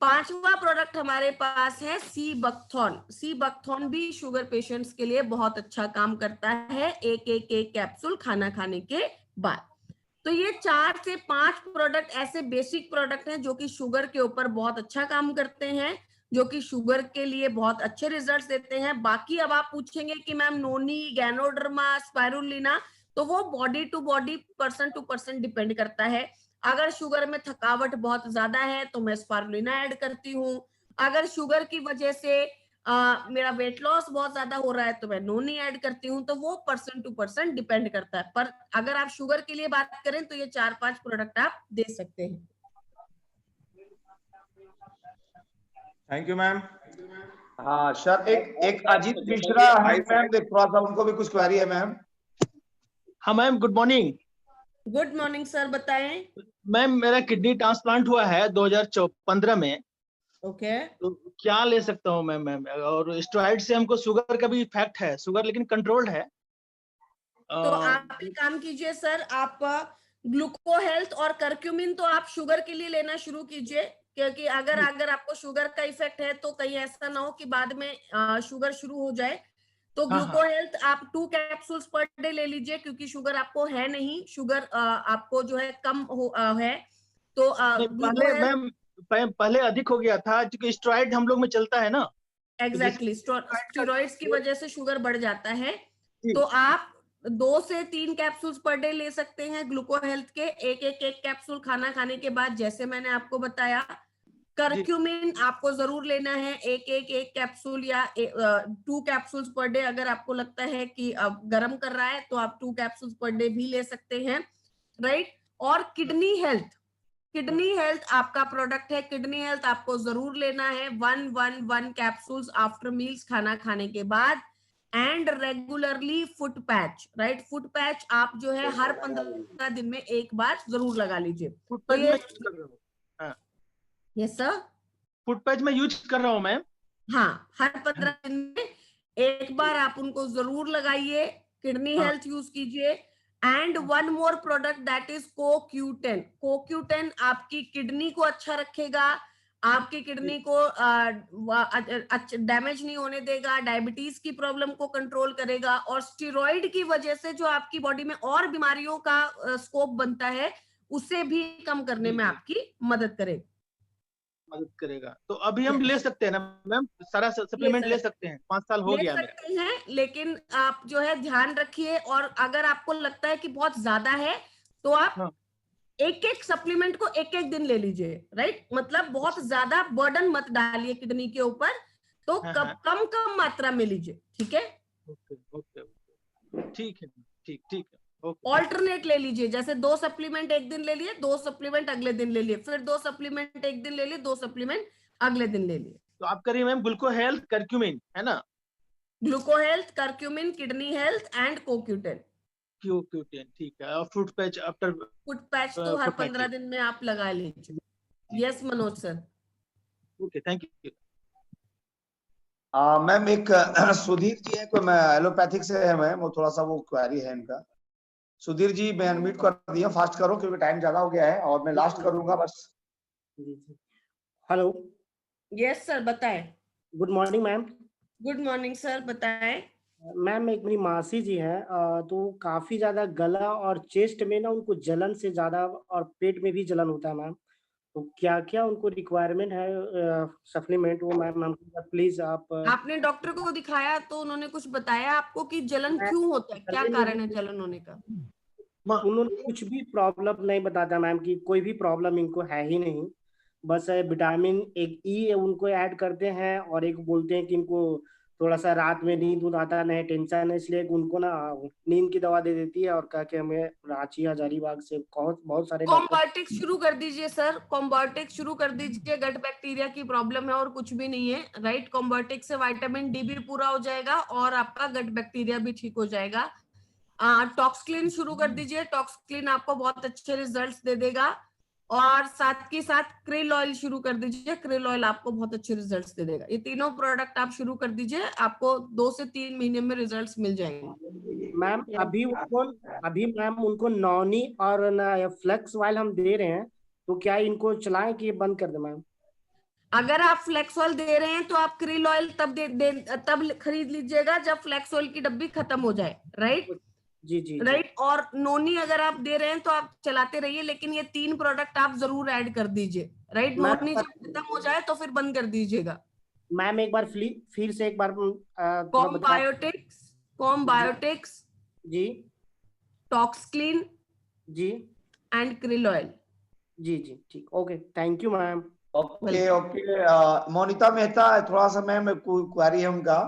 पांचवा प्रोडक्ट हमारे पास है सी बकथॉन। सी बकथॉन भी शुगर पेशेंट्स के लिए बहुत अच्छा काम करता है, एक कैप्सूल खाना खाने के बाद। तो ये 4 से 5 प्रोडक्ट ऐसे बेसिक प्रोडक्ट हैं जो कि शुगर के ऊपर बहुत अच्छा काम करते हैं, जो कि शुगर के लिए बहुत अच्छे रिजल्ट्स देते हैं। बाकी अब आप पूछेंगे कि मैम नोनी, गैनोडर्मा, स्पाइरुलिना, तो वो body to body, person to person depend करता है। अगर शुगर में थकावट बहुत ज्यादा है तो मैं स्पाइरुलिना ऐड करती हूँ। अगर शुगर की वजह से मेरा वेट लॉस बहुत ज्यादा हो रहा है तो मैं नोनी ऐड करती हूँ। तो वो पर्सन टू पर्सन डिपेंड करता है, पर अगर आप शुगर के लिए बात करें तो ये 4-5 प्रोडक्ट आप दे सकते हैं। Thank you ma'am. हाँ सर, एक अजीत मिश्रा है मैम, देख थोड़ा सा उनको भी कुछ क्वेरी है मैम। हाँ ma'am, good morning. Good morning sir, बताएं। मैम मेरा किडनी ट्रांसप्लांट हुआ है 2015 में। ओके। तो क्या ले सकता हूँ मैम? और स्टेरॉइड से हमको शुगर का भी इफेक्ट है, शुगर लेकिन कंट्रोल्ड है। तो आप एक काम कीजिए सर, आप ग्लूको हेल्थ और कर्क्यूमिन तो आप शुगर के लिए लेना शुरू कीजिए, क्योंकि अगर आपको शुगर का इफेक्ट है तो कहीं ऐसा ना हो कि बाद में शुगर शुरू हो जाए। तो ग्लूको हेल्थ आप 2 कैप्सूल्स पर डे ले लीजिए, क्योंकि शुगर आपको है नहीं, शुगर आपको जो है कम है। तो पहले अधिक हो गया था, क्योंकि स्टेरॉइड हम लोग में चलता है ना। एग्जैक्टली, स्टेरॉइड्स की वजह से शुगर बढ़ जाता है। तो आप 2 से 3 कैप्सूल्स पर डे ले सकते हैं ग्लूको हेल्थ के, एक कैप्सूल खाना खाने के बाद, जैसे मैंने आपको बताया। कर्क्यूमिन आपको जरूर लेना है, एक कैप्सूल या 2 कैप्सूल्स पर डे। अगर आपको लगता है कि अब गर्म कर रहा है तो आप 2 कैप्सूल्स पर डे भी ले सकते हैं, राइट। और किडनी हेल्थ आपका प्रोडक्ट है। किडनी हेल्थ आपको जरूर लेना है, 1 कैप्सूल्स आफ्टर मील्स, खाना खाने के बाद। And regularly foot patch, right. Foot patch आप जो है हर 15 दिन में एक बार जरूर लगा लीजिए। तो ये यस सर, फुट पैच में यूज कर रहा हूँ मैम। हाँ, हर 15 दिन में एक बार आप उनको जरूर लगाइए। किडनी हेल्थ यूज कीजिए। And 1 more product, that is CoQ10। CoQ10 आपकी किडनी को अच्छा रखेगा, आपकी किडनी को डैमेज नहीं होने देगा, डायबिटीज की प्रॉब्लम को कंट्रोल करेगा, और स्टेरॉइड की वजह से जो आपकी बॉडी में और बीमारियों का स्कोप बनता है उसे भी कम करने में आपकी मदद करेगा। तो अभी हम ले सकते हैं ना मैम, सारा सप्लीमेंट ले सकते हैं? 5 साल हो गया ले सकते हैं, लेकिन आप जो है ध्यान रखिए, और अगर आपको लगता है कि बहुत ज्यादा है तो आप एक सप्लीमेंट को एक दिन ले लीजिए, राइट। मतलब बहुत ज्यादा बर्डन मत डालिए किडनी के ऊपर, तो कम मात्रा में लीजिए, ठीक है। ठीक है, ठीक है। ऑल्टरनेट ले लीजिए, जैसे 2 सप्लीमेंट एक दिन ले लिए, 2 सप्लीमेंट अगले दिन ले लिए, फिर 2 सप्लीमेंट एक दिन ले लिए, 2 सप्लीमेंट अगले दिन ले लिए। तो आप करिए मैम ग्लूको हेल्थ, कर्क्यूमिन, है ना? ग्लूको health, curcumin, kidney health and CoQ10। ठीक है। और फुट पैच तो हर 15 दिन में आप लगा लीजिए। Yes Manoj sir. Okay, thank you. Ma'am एक सुधीर जी है, कोई मैं एलोपैथिक से है मैम, वो थोड़ा सा वो क्वेरी है इनका। सुधीर जी मैं अनम्यूट कर दिया, फास्ट करो क्योंकि टाइम ज्यादा हो गया है और मैं लास्ट करूंगा बस। हेलो। यस सर, बताएं। Good morning ma'am. Good morning sir, बताएं। मैम एक मेरी मासी जी है, तो काफी ज्यादा गला और चेस्ट में ना उनको जलन से ज्यादा, और पेट में भी जलन होता है मैम। तो क्या क्या उनको रिक्वायरमेंट है सप्लीमेंट, वो मैम प्लीज आपने डॉक्टर को दिखाया तो उन्होंने कुछ बताया आपको कि जलन क्यों होता है, क्या कारण है जलन होने का? उन्होंने कुछ भी प्रॉब्लम नहीं बताता मैम, कि कोई भी प्रॉब्लम इनको है ही नहीं, बस विटामिन एक ई उनको ऐड करते हैं, और एक बोलते हैं कि इनको थोड़ा सा रात में नींद आता नहीं, टेंशन है, इसलिए उनको ना नींद की दवा दे देती है, और कहा कि हमें रांची हजारीबाग से बहुत सारे डॉक्टर। कॉम्बायोटिक्स शुरू कर दीजिए सर, कॉम्बायोटिक्स शुरू कर दीजिए, गट बैक्टीरिया की प्रॉब्लम है और कुछ भी नहीं है, राइट। कॉम्बायोटिक्स से विटामिन डी भी पूरा हो जाएगा और आपका गट बैक्टीरिया भी ठीक हो जाएगा। टॉक्सक्लीन शुरू कर दीजिए, टॉक्सक्लीन आपको बहुत अच्छे रिजल्ट्स दे देगा। और साथ के साथ क्रिल ऑयल शुरू कर दीजिए, क्रिल ऑयल आपको बहुत अच्छे रिजल्ट्स दे देगा। ये तीनों प्रोडक्ट आप शुरू कर दीजिए, आपको 2 से 3 महीने में रिजल्ट्स मिल जाएंगे। मैम अभी मैम उनको नॉनी और ना फ्लेक्स ऑयल हम दे रहे हैं, तो क्या इनको चलाएं कि बंद कर दें मैम? अगर आप फ्लेक्स ऑयल दे रहे हैं तो आप क्रिल ऑयल तब खरीद लीजिएगा जब फ्लेक्स ऑयल की डब्बी खत्म हो जाए, राइट। जी जी राइट। और नोनी अगर आप दे रहे हैं तो आप चलाते रहिए, लेकिन ये 3 प्रोडक्ट आप जरूर ऐड कर दीजिए, राइट। नोनी जब खत्म हो जाए तो फिर बंद कर दीजिएगा। मैम एक बार फिर से एक बार कॉम्बायोटिक्स जी, टॉक्सक्लीन जी एंड क्रिल ऑयल। जी जी ठीक, okay, thank you ma'am. Okay okay. Monita Mehta, थोड़ा सा मैम क्वेरी है उनका।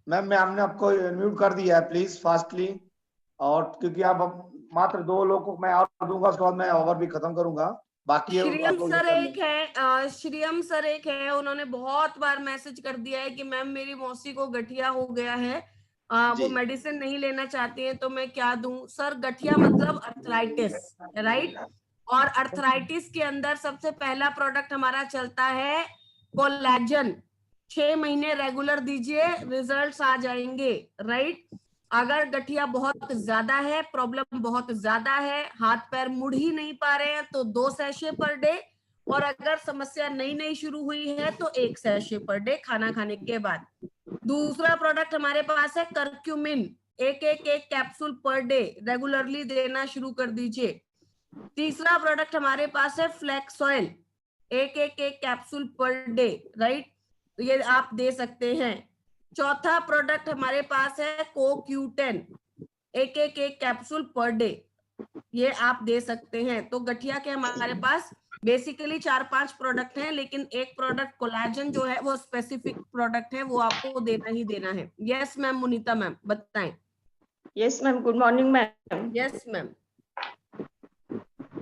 मैम हमने आपको म्यूट कर दिया है, प्लीज फास्टली। और क्योंकि आप मात्र 2 लोगों को मैं और दूंगा, उसके बाद मैं ओवर भी खत्म करूंगा। बाकी श्रीयम सर एक है, श्रीयम सर एक है, उन्होंने बहुत बार मैसेज कर दिया है कि मैम मेरी मौसी को गठिया हो गया है, वो मेडिसिन नहीं लेना चाहती हैं, तो मैं क्या दूं। सर गठिया मतलब अर्थराइटिस, राइट। और अर्थराइटिस के अंदर सबसे पहला प्रोडक्ट हमारा चलता है कोलैजन। 6 महीने रेगुलर दीजिए, रिजल्ट्स आ जाएंगे, राइट। अगर गठिया बहुत ज्यादा है, प्रॉब्लम बहुत ज्यादा है, हाथ पैर मुड़ ही नहीं पा रहे हैं, तो 2 सैशे पर डे। और अगर समस्या नई शुरू हुई है तो 1 सैशे पर डे खाना खाने के बाद। दूसरा प्रोडक्ट हमारे पास है करक्यूमिन, एक कैप्सूल पर डे रेगुलरली देना शुरू कर दीजिए। तीसरा प्रोडक्ट हमारे पास है फ्लैक्स ऑयल, एक कैप्सूल पर डे, राइट, ये आप दे सकते हैं। चौथा प्रोडक्ट हमारे पास है CoQ10, एक कैप्सूल पर डे, ये आप दे सकते हैं। तो गठिया के हमारे पास बेसिकली 4-5 प्रोडक्ट हैं, लेकिन एक प्रोडक्ट कोलैजन जो है वो स्पेसिफिक प्रोडक्ट है, वो आपको देना ही देना है। यस मैम, मुनीता मैम बताएं। Yes ma'am, good morning ma'am. Yes ma'am.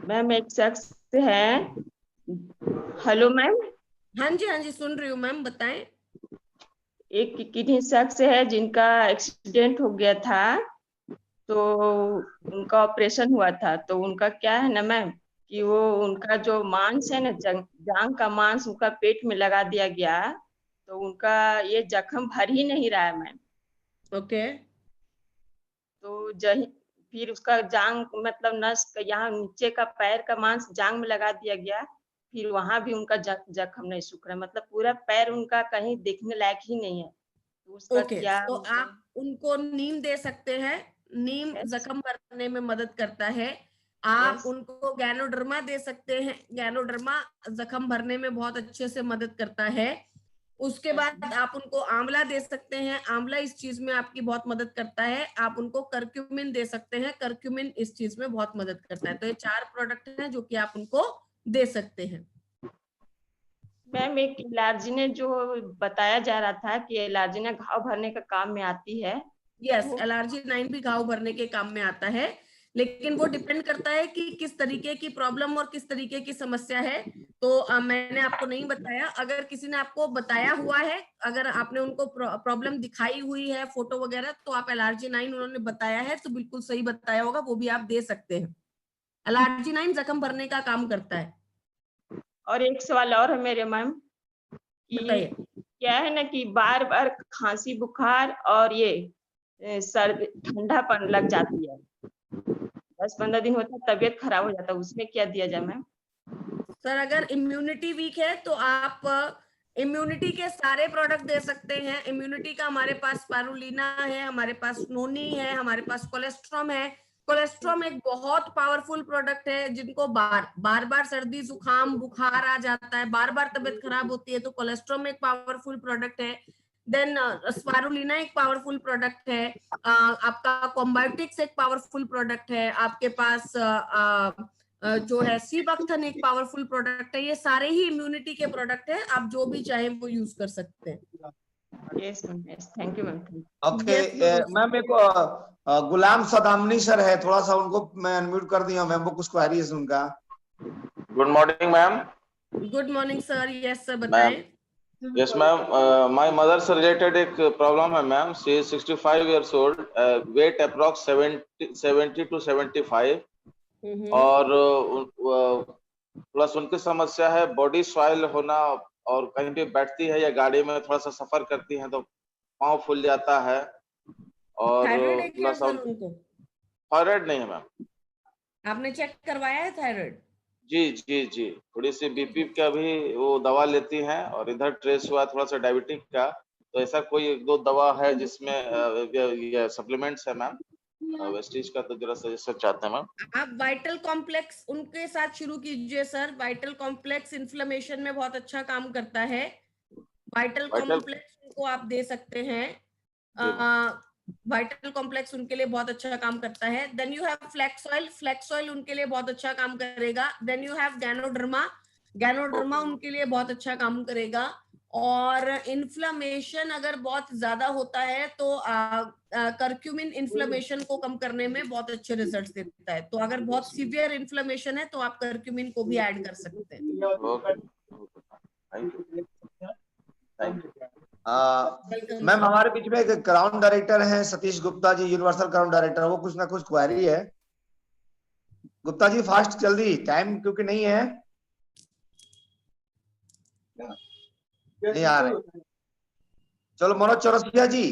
Ma'am एक शख्स है, हेलो मैम। हाँ जी सुन रही हूँ मैम, बताएं। एक किन्हीं शख्स है जिनका एक्सीडेंट हो गया था, तो उनका ऑपरेशन हुआ था, तो उनका क्या है ना मैम कि वो उनका जो मांस है ना, जांग का मांस उनका पेट में लगा दिया गया, तो उनका ये जख्म भर ही नहीं रहा है मैम। ओके। तो फिर उसका जांग मतलब नस यहाँ नीचे का पैर का मांस जांग में लगा दिया गया, फिर वहां भी उनका जख्म नहीं सूख रहा, मतलब पूरा पैर उनका कहीं देखने लायक ही नहीं है। तो उसका क्या तो आप उनको नीम दे सकते हैं, नीम जख्म भरने में मदद करता है। आप उनको गैनोडर्मा दे सकते हैं, गैनोडर्मा जख्म भरने में बहुत अच्छे से मदद करता है। उसके बाद आप उनको आंवला दे सकते हैं, आंवला इस चीज में आपकी बहुत मदद करता है। आप उनको करक्यूमिन दे सकते हैं, करक्यूमिन इस चीज में बहुत मदद करता है। तो ये 4 प्रोडक्ट हैं जो कि आप उनको दे सकते हैं। मैम एक एलार्जिने जो बताया जा रहा था कि एलार्जिना घाव भरने का काम में आती है। यस, एलार्जिनाइन भी घाव भरने के काम में आता है, लेकिन वो डिपेंड करता है कि किस तरीके की प्रॉब्लम और किस तरीके की समस्या है। तो मैंने आपको नहीं बताया, अगर किसी ने आपको बताया हुआ है, अगर आपने उनको प्रॉब्लम दिखाई हुई है फोटो वगैरह, तो आप एलार्जिनाइन उन्होंने बताया है तो बिल्कुल सही बताया होगा, वो भी आप दे सकते हैं। एलार्जिनाइन जख्म भरने का काम करता है। और एक सवाल और है मेरे मैम कि क्या है ना कि बार बार खांसी बुखार और ये सर्दी ठंडापन लग जाती है, 10-15 दिन होता है, तबीयत खराब हो जाता है, उसमें क्या दिया जाए मैम? सर अगर इम्यूनिटी वीक है तो आप इम्यूनिटी के सारे प्रोडक्ट दे सकते हैं। इम्यूनिटी का हमारे पास स्पारुलिना है, हमारे पास नोनी है, हमारे पास कोलेस्ट्रॉम है। कोलेस्ट्रॉम एक बहुत पावरफुल प्रोडक्ट है, जिनको बार सर्दी जुकाम बुखार आ जाता है, बार तबीयत खराब होती है, तो कोलेस्ट्रॉम एक पावरफुल प्रोडक्ट है। देन स्पारुलिना एक पावरफुल प्रोडक्ट है। आपका कॉम्बायोटिक्स एक पावरफुल प्रोडक्ट है। आपके पास जो है सीबक्थन एक पावरफुल प्रोडक्ट है। ये सारे ही इम्यूनिटी के प्रोडक्ट हैं, आप जो भी चाहें वो यूज कर सकते हैं। Yes ma'am, yes, thank you ma'am. Okay Yes, ma'am, एक गुलाम सदामनी सर है, थोड़ा सा उनको मैं अनम्यूट कर दिया मैम, वो कुछ क्वेरी है उनका। Good morning ma'am. Good morning sir. Yes sir, बताएं। यस मैम, माय मदर से रिलेटेड एक प्रॉब्लम है ma'am. She is 65 years old, weight approx 70 to 75, और प्लस उनकी समस्या है बॉडी सॉइल होना, और कहीं भी बैठती है या गाड़ी में थोड़ा सा सफर करती है तो पाँव फूल जाता है, और थायराइड है क्या प्लस सर उनको? थायराइड नहीं है मैम। आपने चेक करवाया है थायराइड? जी जी जी, थोड़ी सी बीपी का भी वो दवा लेती हैं, और इधर ट्रेस हुआ थोड़ा सा डायबिटिक का, तो ऐसा कोई एक दो दवा है जिसमें ये सप्लीमेंट्स है मैम, वेस्टीज का, तो जरा सजेशन चाहते हैं मैम। आप वाइटल कॉम्प्लेक्स उनके साथ शुरू कीजिए सर। वाइटल कॉम्प्लेक्स इन्फ्लेमेशन में बहुत अच्छा काम करता है। वाइटल कॉम्प्लेक्स उनको आप दे सकते हैं। वाइटल कॉम्प्लेक्स उनके लिए बहुत अच्छा काम करता है। Then you have flax oil, flax oil उनके लिए बहुत अच्छा काम करेगा। Then you have ganoderma, ganoderma उनके लिए बहुत अच्छा काम करेगा। और इन्फ्लेमेशन अगर बहुत ज्यादा होता है तो करक्यूमिन इन्फ्लेमेशन को कम करने में बहुत अच्छे रिजल्ट्स देता है। तो अगर बहुत सीवियर इन्फ्लेमेशन है तो आप करक्यूमिन को भी ऐड कर सकते हैं। मैम हमारे बीच में एक क्राउन डायरेक्टर हैं सतीश गुप्ता जी, यूनिवर्सल क्राउन डायरेक्टर, वो कुछ ना कुछ क्वेरी है। गुप्ता जी फास्ट, जल्दी, टाइम क्योंकि नहीं है, नहीं आ रहे। चलो मनोज चौरसिया जी,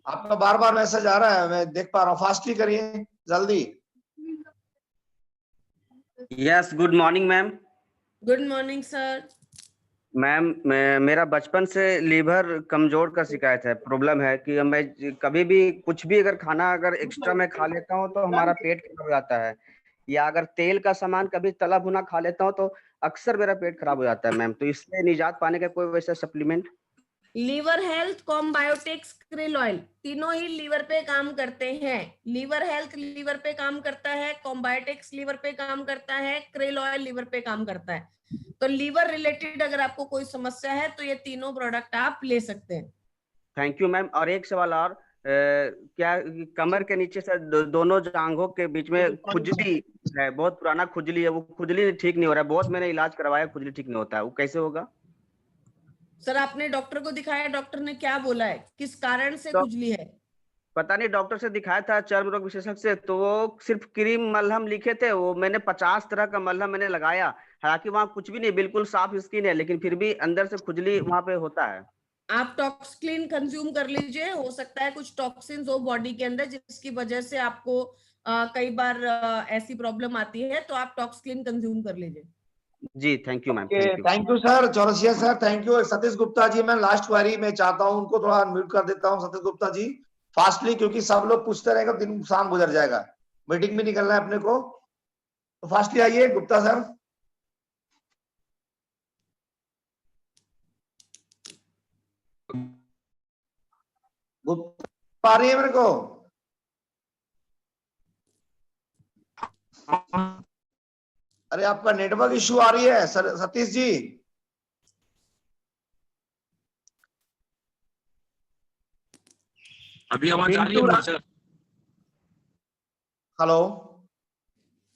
आपका बार बार मैसेज आ रहा है, मैं देख पा रहा हूँ, फास्टली करिए जल्दी। Yes, good morning ma'am. Good morning sir. Ma'am मेरा बचपन से लीवर कमजोर का शिकायत है, प्रॉब्लम है कि मैं कभी भी कुछ भी अगर खाना अगर एक्स्ट्रा मैं खा लेता हूँ तो हमारा पेट खराब हो जाता है, या अगर तेल का सामान कभी तला भुना खा लेता हूँ तो अक्सर मेरा पेट खराब हो जाता है मैम। तो इससे निजात पाने का कोई वैसा supplement? Liver health, combiotics, krill oil, तीनों ही लीवर पे काम करते हैं। लीवर हेल्थ लीवर पे काम करता है, कॉम्बायोटिक्स लीवर पे काम करता है, क्रिल ऑयल लीवर पे काम करता है। तो लीवर रिलेटेड अगर आपको कोई समस्या है तो ये तीनों प्रोडक्ट आप ले सकते हैं। Thank you ma'am. और एक सवाल और, क्या कमर के नीचे से दोनों जांघों के बीच में खुजली है, बहुत पुराना खुजली है, वो खुजली ठीक नहीं हो रहा है, बहुत मैंने इलाज करवाया, खुजली ठीक नहीं होता है, वो कैसे होगा? सर आपने डॉक्टर को दिखाया, डॉक्टर ने क्या बोला है, किस कारण से तो खुजली है? पता नहीं, डॉक्टर से दिखाया था चर्म रोग विशेषज्ञ से, तो वो सिर्फ क्रीम मलहम लिखे थे, वो मैंने 50 तरह का मलहम मैंने लगाया, हालांकि वहाँ कुछ भी नहीं, बिल्कुल साफ स्किन है, लेकिन फिर भी अंदर से खुजली वहाँ पे होता है। आप टॉक्सक्लीन कंज्यूम कर लीजिए, हो सकता है कुछ टॉक्सिन्स हो बॉडी के अंदर जिसकी वजह से आपको कई बार ऐसी प्रॉब्लम आती है, तो आप टॉक्सक्लीन कंज्यूम कर लीजिए। जी thank you ma'am. Thank you sir Chaurasia sir, thank you. Satish Gupta ji, मैं लास्ट क्वेरी में चाहता हूँ उनको थोड़ा अनम्यूट कर देता हूँ। सतीश गुप्ता जी फास्टली, क्योंकि सब लोग पूछते रहेंगे, दिन शाम गुजर जाएगा, मीटिंग में निकलना है अपने को, तो फास्टली आइए गुप्ता सर। गुप्ता आ रही है मेरे को? अरे आपका नेटवर्क इश्यू आ रही है सर सतीश जी। अभी आवाज आ रही है सर? हेलो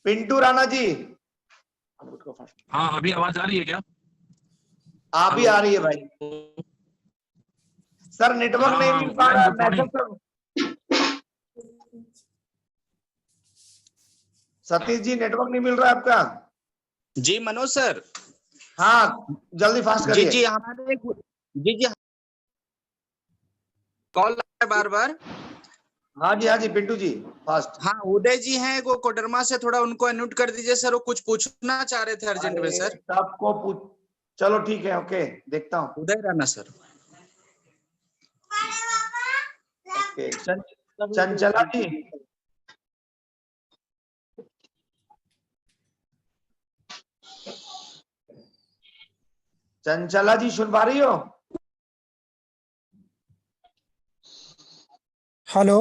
पिंटू राणा जी। हाँ, अभी आवाज आ रही है क्या? आप भी आ रही है भाई। सर नेटवर्क नहीं मिल पा रहा है, मैसेज सतीश जी नेटवर्क नहीं मिल रहा है आपका? जी मनोज सर। हाँ जल्दी फास्ट करिए। जी हमारे जी कॉल है बार बार। हाँ जी पिंटू जी फास्ट। हाँ उदय जी हैं, वो कोडरमा से, थोड़ा उनको अनम्यूट कर दीजिए सर, वो कुछ पूछना चाह रहे थे अर्जेंट में सर। सबको पूछ, चलो ठीक है, ओके देखता हूँ। उदय राणा सर। ओके चंचला जी। चंचला जी सुन पा रही हो? हेलो।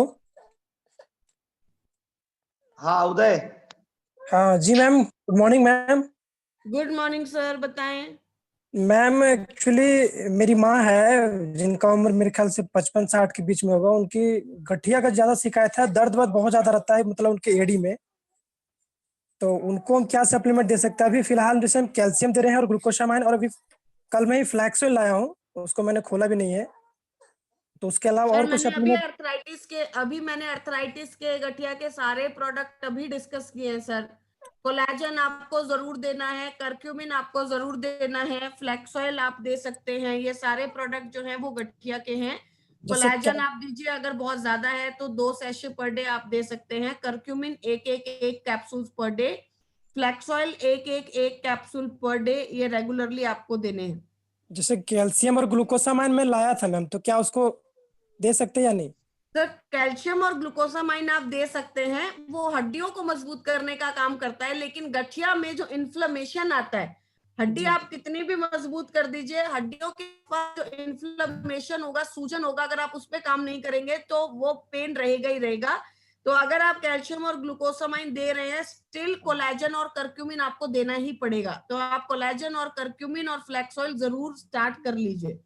हाँ उदय हाँ जी ma'am, good morning ma'am. Good morning sir, बताएं। मैम एक्चुअली मेरी माँ है जिनका उम्र मेरे ख्याल से 55-60 के बीच में होगा। उनकी गठिया का ज्यादा शिकायत है, दर्द वर्द बहुत ज्यादा रहता है मतलब उनके एड़ी में। तो उनको हम क्या सप्लीमेंट दे सकते हैं? अभी फिलहाल जैसे हम कैल्शियम दे रहे हैं और ग्लूकोसामाइन, और अभी कल मैं ही फ्लैक्सोइल लाया हूँ, उसको मैंने खोला भी नहीं है। तो उसके अलावा सर और कुछ सप्लीमेंट? मैंने अर्थराइटिस के गठिया के सारे प्रोडक्ट अभी डिस्कस किए हैं सर। कोलेजन आपको जरूर देना है, करक्यूमिन आपको जरूर देना है, फ्लैक्सोइल आप दे सकते हैं। ये सारे प्रोडक्ट जो हैं वो गठिया के हैं। कोलेजन आप दीजिए, अगर बहुत ज्यादा है तो 2 सैशे पर डे आप दे सकते हैं। करक्यूमिन एक कैप्सूल पर डे, फ्लैक्सोइल एक कैप्सूल पर डे, ये रेगुलरली आपको देने हैं। जैसे कैल्शियम और ग्लूकोसामाइन में लाया था मैम, तो क्या उसको दे सकते या नहीं? सर कैल्शियम और ग्लूकोसामाइन आप दे सकते हैं, वो हड्डियों को मजबूत करने का काम करता है। लेकिन गठिया में जो इन्फ्लेमेशन आता है, हड्डी आप कितनी भी मजबूत कर दीजिए, हड्डियों के पास जो इन्फ्लेमेशन होगा, सूजन होगा, अगर आप उस पर काम नहीं करेंगे तो वो पेन रहेगा ही रहेगा। तो अगर आप कैल्शियम और ग्लूकोसामाइन दे रहे हैं, स्टिल कोलेजन और करक्यूमिन आपको देना ही पड़ेगा। तो आप कोलेजन और करक्यूमिन और फ्लैक्सोइल जरूर स्टार्ट कर लीजिए।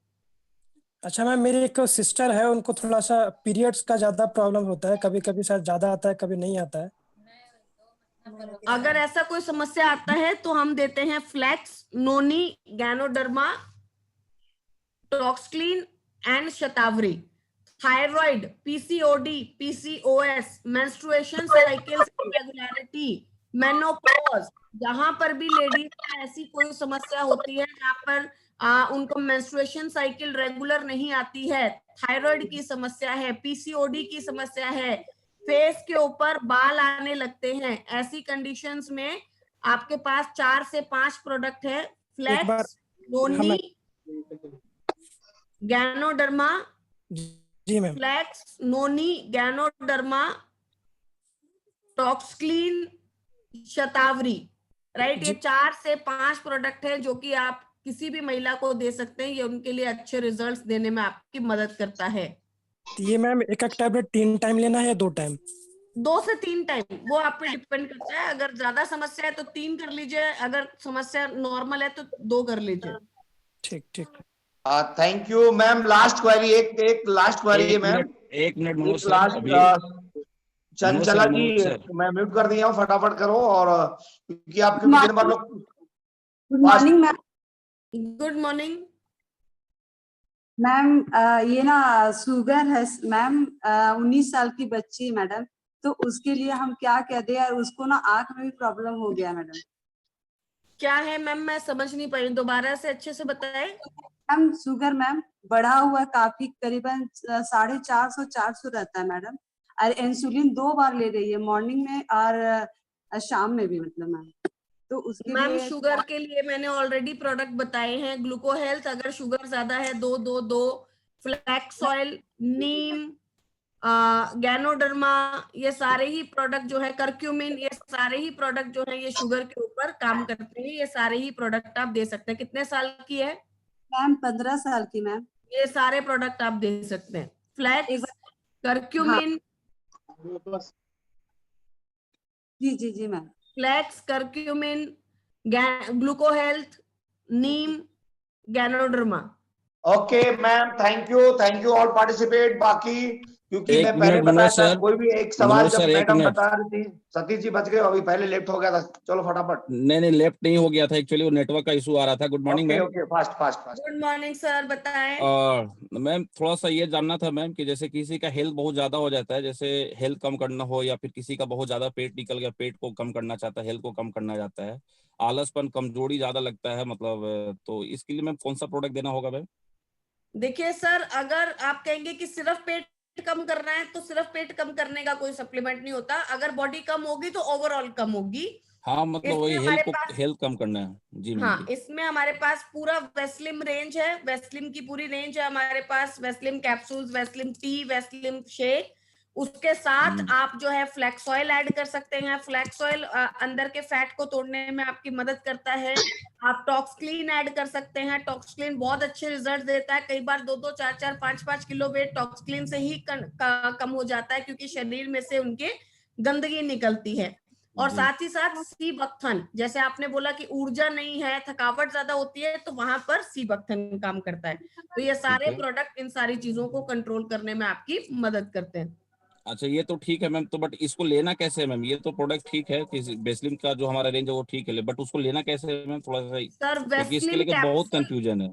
अच्छा मैम, मेरी एक सिस्टर है, उनको थोड़ा सा पीरियड्स का ज्यादा प्रॉब्लम होता है, कभी कभी शायद ज्यादा आता है, कभी नहीं आता है। अगर ऐसा कोई समस्या आता है तो हम देते हैं flax, noni, ganoderma, toxclean and Shatavari. Thyroid, PCOD, PCOS, menstruation cycles irregularity, menopause, जहां पर भी लेडीज में ऐसी कोई समस्या होती है जहां पर उनको मेंस्ट्रुएशन साइकिल रेगुलर नहीं आती है, थायराइड की समस्या है, पीसीओडी की समस्या है, फेस के ऊपर बाल आने लगते हैं, ऐसी कंडीशंस में आपके पास 4 से 5 प्रोडक्ट है। फ्लैक्स, नोनी, गैनोडर्मा, जी मैम, फ्लैक्स, नोनी, गैनोडर्मा, टॉक्सक्लीन, शतावरी, राइट। ये 4 से 5 प्रोडक्ट है जो कि आप किसी भी महिला को दे सकते हैं। ये उनके लिए अच्छे रिजल्ट्स देने में आपकी मदद करता है। तो ये मैम एक टैबलेट 3 टाइम लेना है या 2 टाइम? 2 से 3 टाइम, वो आप पे डिपेंड करता है। अगर ज्यादा समस्या है तो 3 कर लीजिए, अगर समस्या नॉर्मल है तो 2 कर लीजिए। ठीक ठीक। Thank you ma'am. Last query, एक लास्ट क्वेरी है मैम। एक minute Manoj sir, last Chanchala ji, मैं म्यूट कर दिया हूँ, फटाफट करो। और क्योंकि आपके दिन भर लोग। Good morning ma'am. Good morning ma'am, ये ना शुगर है मैम, 19 साल की बच्ची है मैडम, तो उसके लिए हम क्या क्या दें? और उसको ना आंख में भी प्रॉब्लम हो गया मैडम। क्या है मैम, मैं समझ नहीं पाई, दोबारा से अच्छे से बताएं। मैम शुगर मैम बढ़ा हुआ काफी, करीबन 450-400 रहता है मैडम। और इंसुलिन 2 बार ले रही है, मॉर्निंग में और शाम में भी मतलब मैम। तो उसके मैम लिए शुगर के लिए मैंने ऑलरेडी प्रोडक्ट बताए हैं। ग्लूको हेल्थ, अगर शुगर ज्यादा है 2-2-2, फ्लैक्सॉइल, नीम, गैनोडर्मा, ये सारे ही प्रोडक्ट जो है, करक्यूमिन, ये सारे ही प्रोडक्ट जो है ये शुगर के ऊपर काम करते हैं। ये सारे ही प्रोडक्ट आप दे सकते हैं। कितने साल की है मैम? 15 साल की मैम। ये सारे प्रोडक्ट आप दे सकते हैं। फ्लैक्स, करक्यूमिन, जी ma'am. Flax, curcumin, gluco health, neem, ganoderma. Okay ma'am, thank you all participate. बाकी क्योंकि मैं पहले बताया था, कोई भी एक सवाल जब मैडम बता रही थी, सतीश जी बच गए, अभी पहले लेफ्ट हो गया था। चलो फटाफट। नहीं लेफ्ट नहीं हो गया था, एक्चुअली वो नेटवर्क का इशू आ रहा था। Good morning ma'am. Okay fast. Good morning sir, बताएं। मैम थोड़ा सा ये जानना था मैम कि जैसे किसी का हेल्थ बहुत ज्यादा हो जाता है, जैसे हेल्थ कम करना हो, या फिर किसी का बहुत ज्यादा पेट निकल गया, पेट को कम करना चाहता है, हेल्थ को कम करना चाहता है, आलसपन, कमजोरी ज्यादा लगता है मतलब, तो इसके लिए मैम कौन सा प्रोडक्ट देना होगा मैम? देखिए सर, अगर आप कहेंगे कि सिर्फ पेट कम करना है तो सिर्फ पेट कम करने का कोई सप्लीमेंट नहीं होता। अगर बॉडी कम होगी तो ओवरऑल कम होगी। हाँ मतलब वही हेल्थ कम करना है जी मैम। हाँ, इसमें हमारे पास पूरा वेस्लिम रेंज है, वेस्लिम की पूरी रेंज है हमारे पास। Weslim capsules, Weslim tea, Weslim shake, उसके साथ आप जो है फ्लैक्स ऑयल ऐड कर सकते हैं। फ्लैक्स ऑयल अंदर के फैट को तोड़ने में आपकी मदद करता है। आप टॉक्सक्लीन ऐड कर सकते हैं। टॉक्सक्लीन बहुत अच्छे रिजल्ट देता है। कई बार 2-2, 4-4, 5-5 किलो वेट टॉक्सक्लीन से ही कम हो जाता है, क्योंकि शरीर में से उनके गंदगी निकलती है। और जी। साथ ही साथ सीबकथन, जैसे आपने बोला कि ऊर्जा नहीं है, थकावट ज्यादा होती है, तो वहां पर सीबकथन काम करता है। तो ये सारे है। प्रोडक्ट इन सारी चीजों को कंट्रोल करने में आपकी मदद करते हैं। अच्छा, ये तो ठीक है मैम, तो बट इसको लेना कैसे है मैम? ये तो प्रोडक्ट ठीक है कि बेस्लिन का जो हमारा रेंज है वो ठीक है, बट उसको लेना कैसे है मैम, थोड़ा सा सर क्योंकि इसके वेस्लिम लेके बहुत कैप्सूल, कंफ्यूजन है।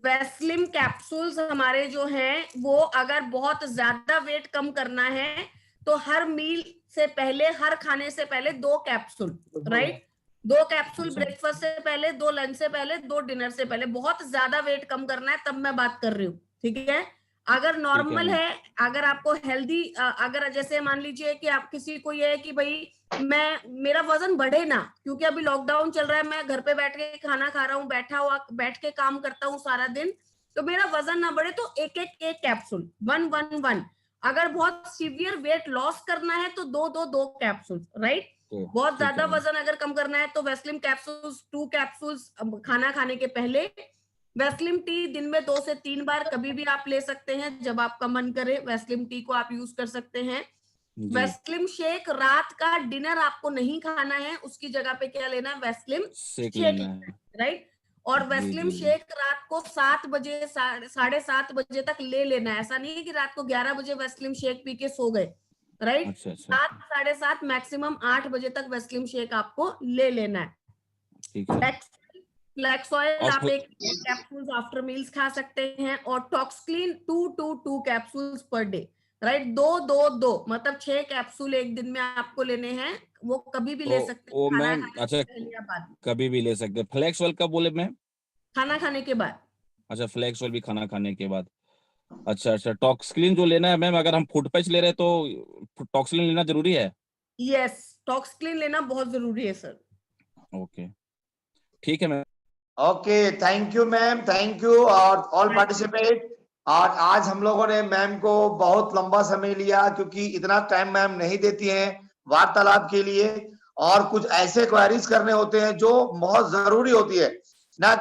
वेस्लिम कैप्सूल्स हमारे जो हैं वो अगर बहुत ज्यादा वेट कम करना है तो हर मील से पहले, हर खाने से पहले 2 कैप्सूल, राइट, 2 कैप्सूल ब्रेकफास्ट से पहले, 2 लंच से पहले, 2 डिनर से पहले। बहुत ज्यादा वेट कम करना है तब मैं बात कर रही हूँ, ठीक है। अगर नॉर्मल मैम। है, अगर आपको हेल्दी, अगर जैसे मान लीजिए कि आप किसी को ये है कि भाई मेरा वजन बढ़े ना, क्योंकि अभी लॉकडाउन चल रहा है, मैं घर पे बैठ के खाना खा रहा हूँ, बैठ के काम करता हूँ सारा दिन, तो मेरा वजन ना बढ़े, तो एक कैप्सूल 1-1-1। अगर बहुत सीवियर वेट लॉस करना है तो 2-2-2 कैप्सूल, राइट। बहुत ज्यादा वजन अगर कम करना है तो वेस्लिम कैप्सूल्स 2 कैप्सूल्स खाना खाने के पहले। वेस्लिम टी दिन में 2 से 3 बार कभी भी आप ले सकते हैं, जब आपका मन करे वेस्लिम टी को आप यूज कर सकते हैं। वेस्लिम शेक रात का डिनर आपको नहीं खाना है, उसकी जगह पे क्या लेना है, वेस्लिम शेक लेना है, राइट। और वेस्लिम शेक रात को 7 बजे 7:30 बजे तक ले लेना है। ऐसा नहीं है कि रात को 11 बजे वेस्लिम शेक पी के सो गए, राइट। 7 7:30 मैक्सिमम 8 बजे तक वेस्लिम शेक आपको ले लेना है। फ्लैक्स ऑयल आप एक कैप्सूल्स आफ्टर मील्स खा सकते हैं। और टॉक्सक्लीन 2 कैप्सूल्स पर डे, राइट। 2-2-2 मतलब 6 कैप्सूल एक दिन में आपको लेने हैं, वो कभी भी ले सकते हैं, ओ खाना मैम, खाने अच्छा से पहले या बाद में। कभी भी ले सकते हैं। फ्लैक्स ऑयल कब बोले मैम? खाना खाने के बाद। अच्छा, फ्लैक्स ऑयल भी खाना खाने के बाद। अच्छा, टॉक्सक्लीन जो लेना है मैम, अगर हम फूड पैच ले रहे हैं तो टॉक्सक्लीन लेना जरूरी है? यस, टॉक्सक्लीन लेना बहुत जरूरी है सर। ओके, ठीक है ma'am. Okay, thank you ma'am, thank you और ऑल पार्टिसिपेट। और आज हम लोगों ने मैम को बहुत लंबा समय लिया, क्योंकि इतना टाइम मैम नहीं देती हैं वार्तालाप के लिए, और कुछ ऐसे क्वेरीज करने होते हैं जो बहुत जरूरी होती है ना।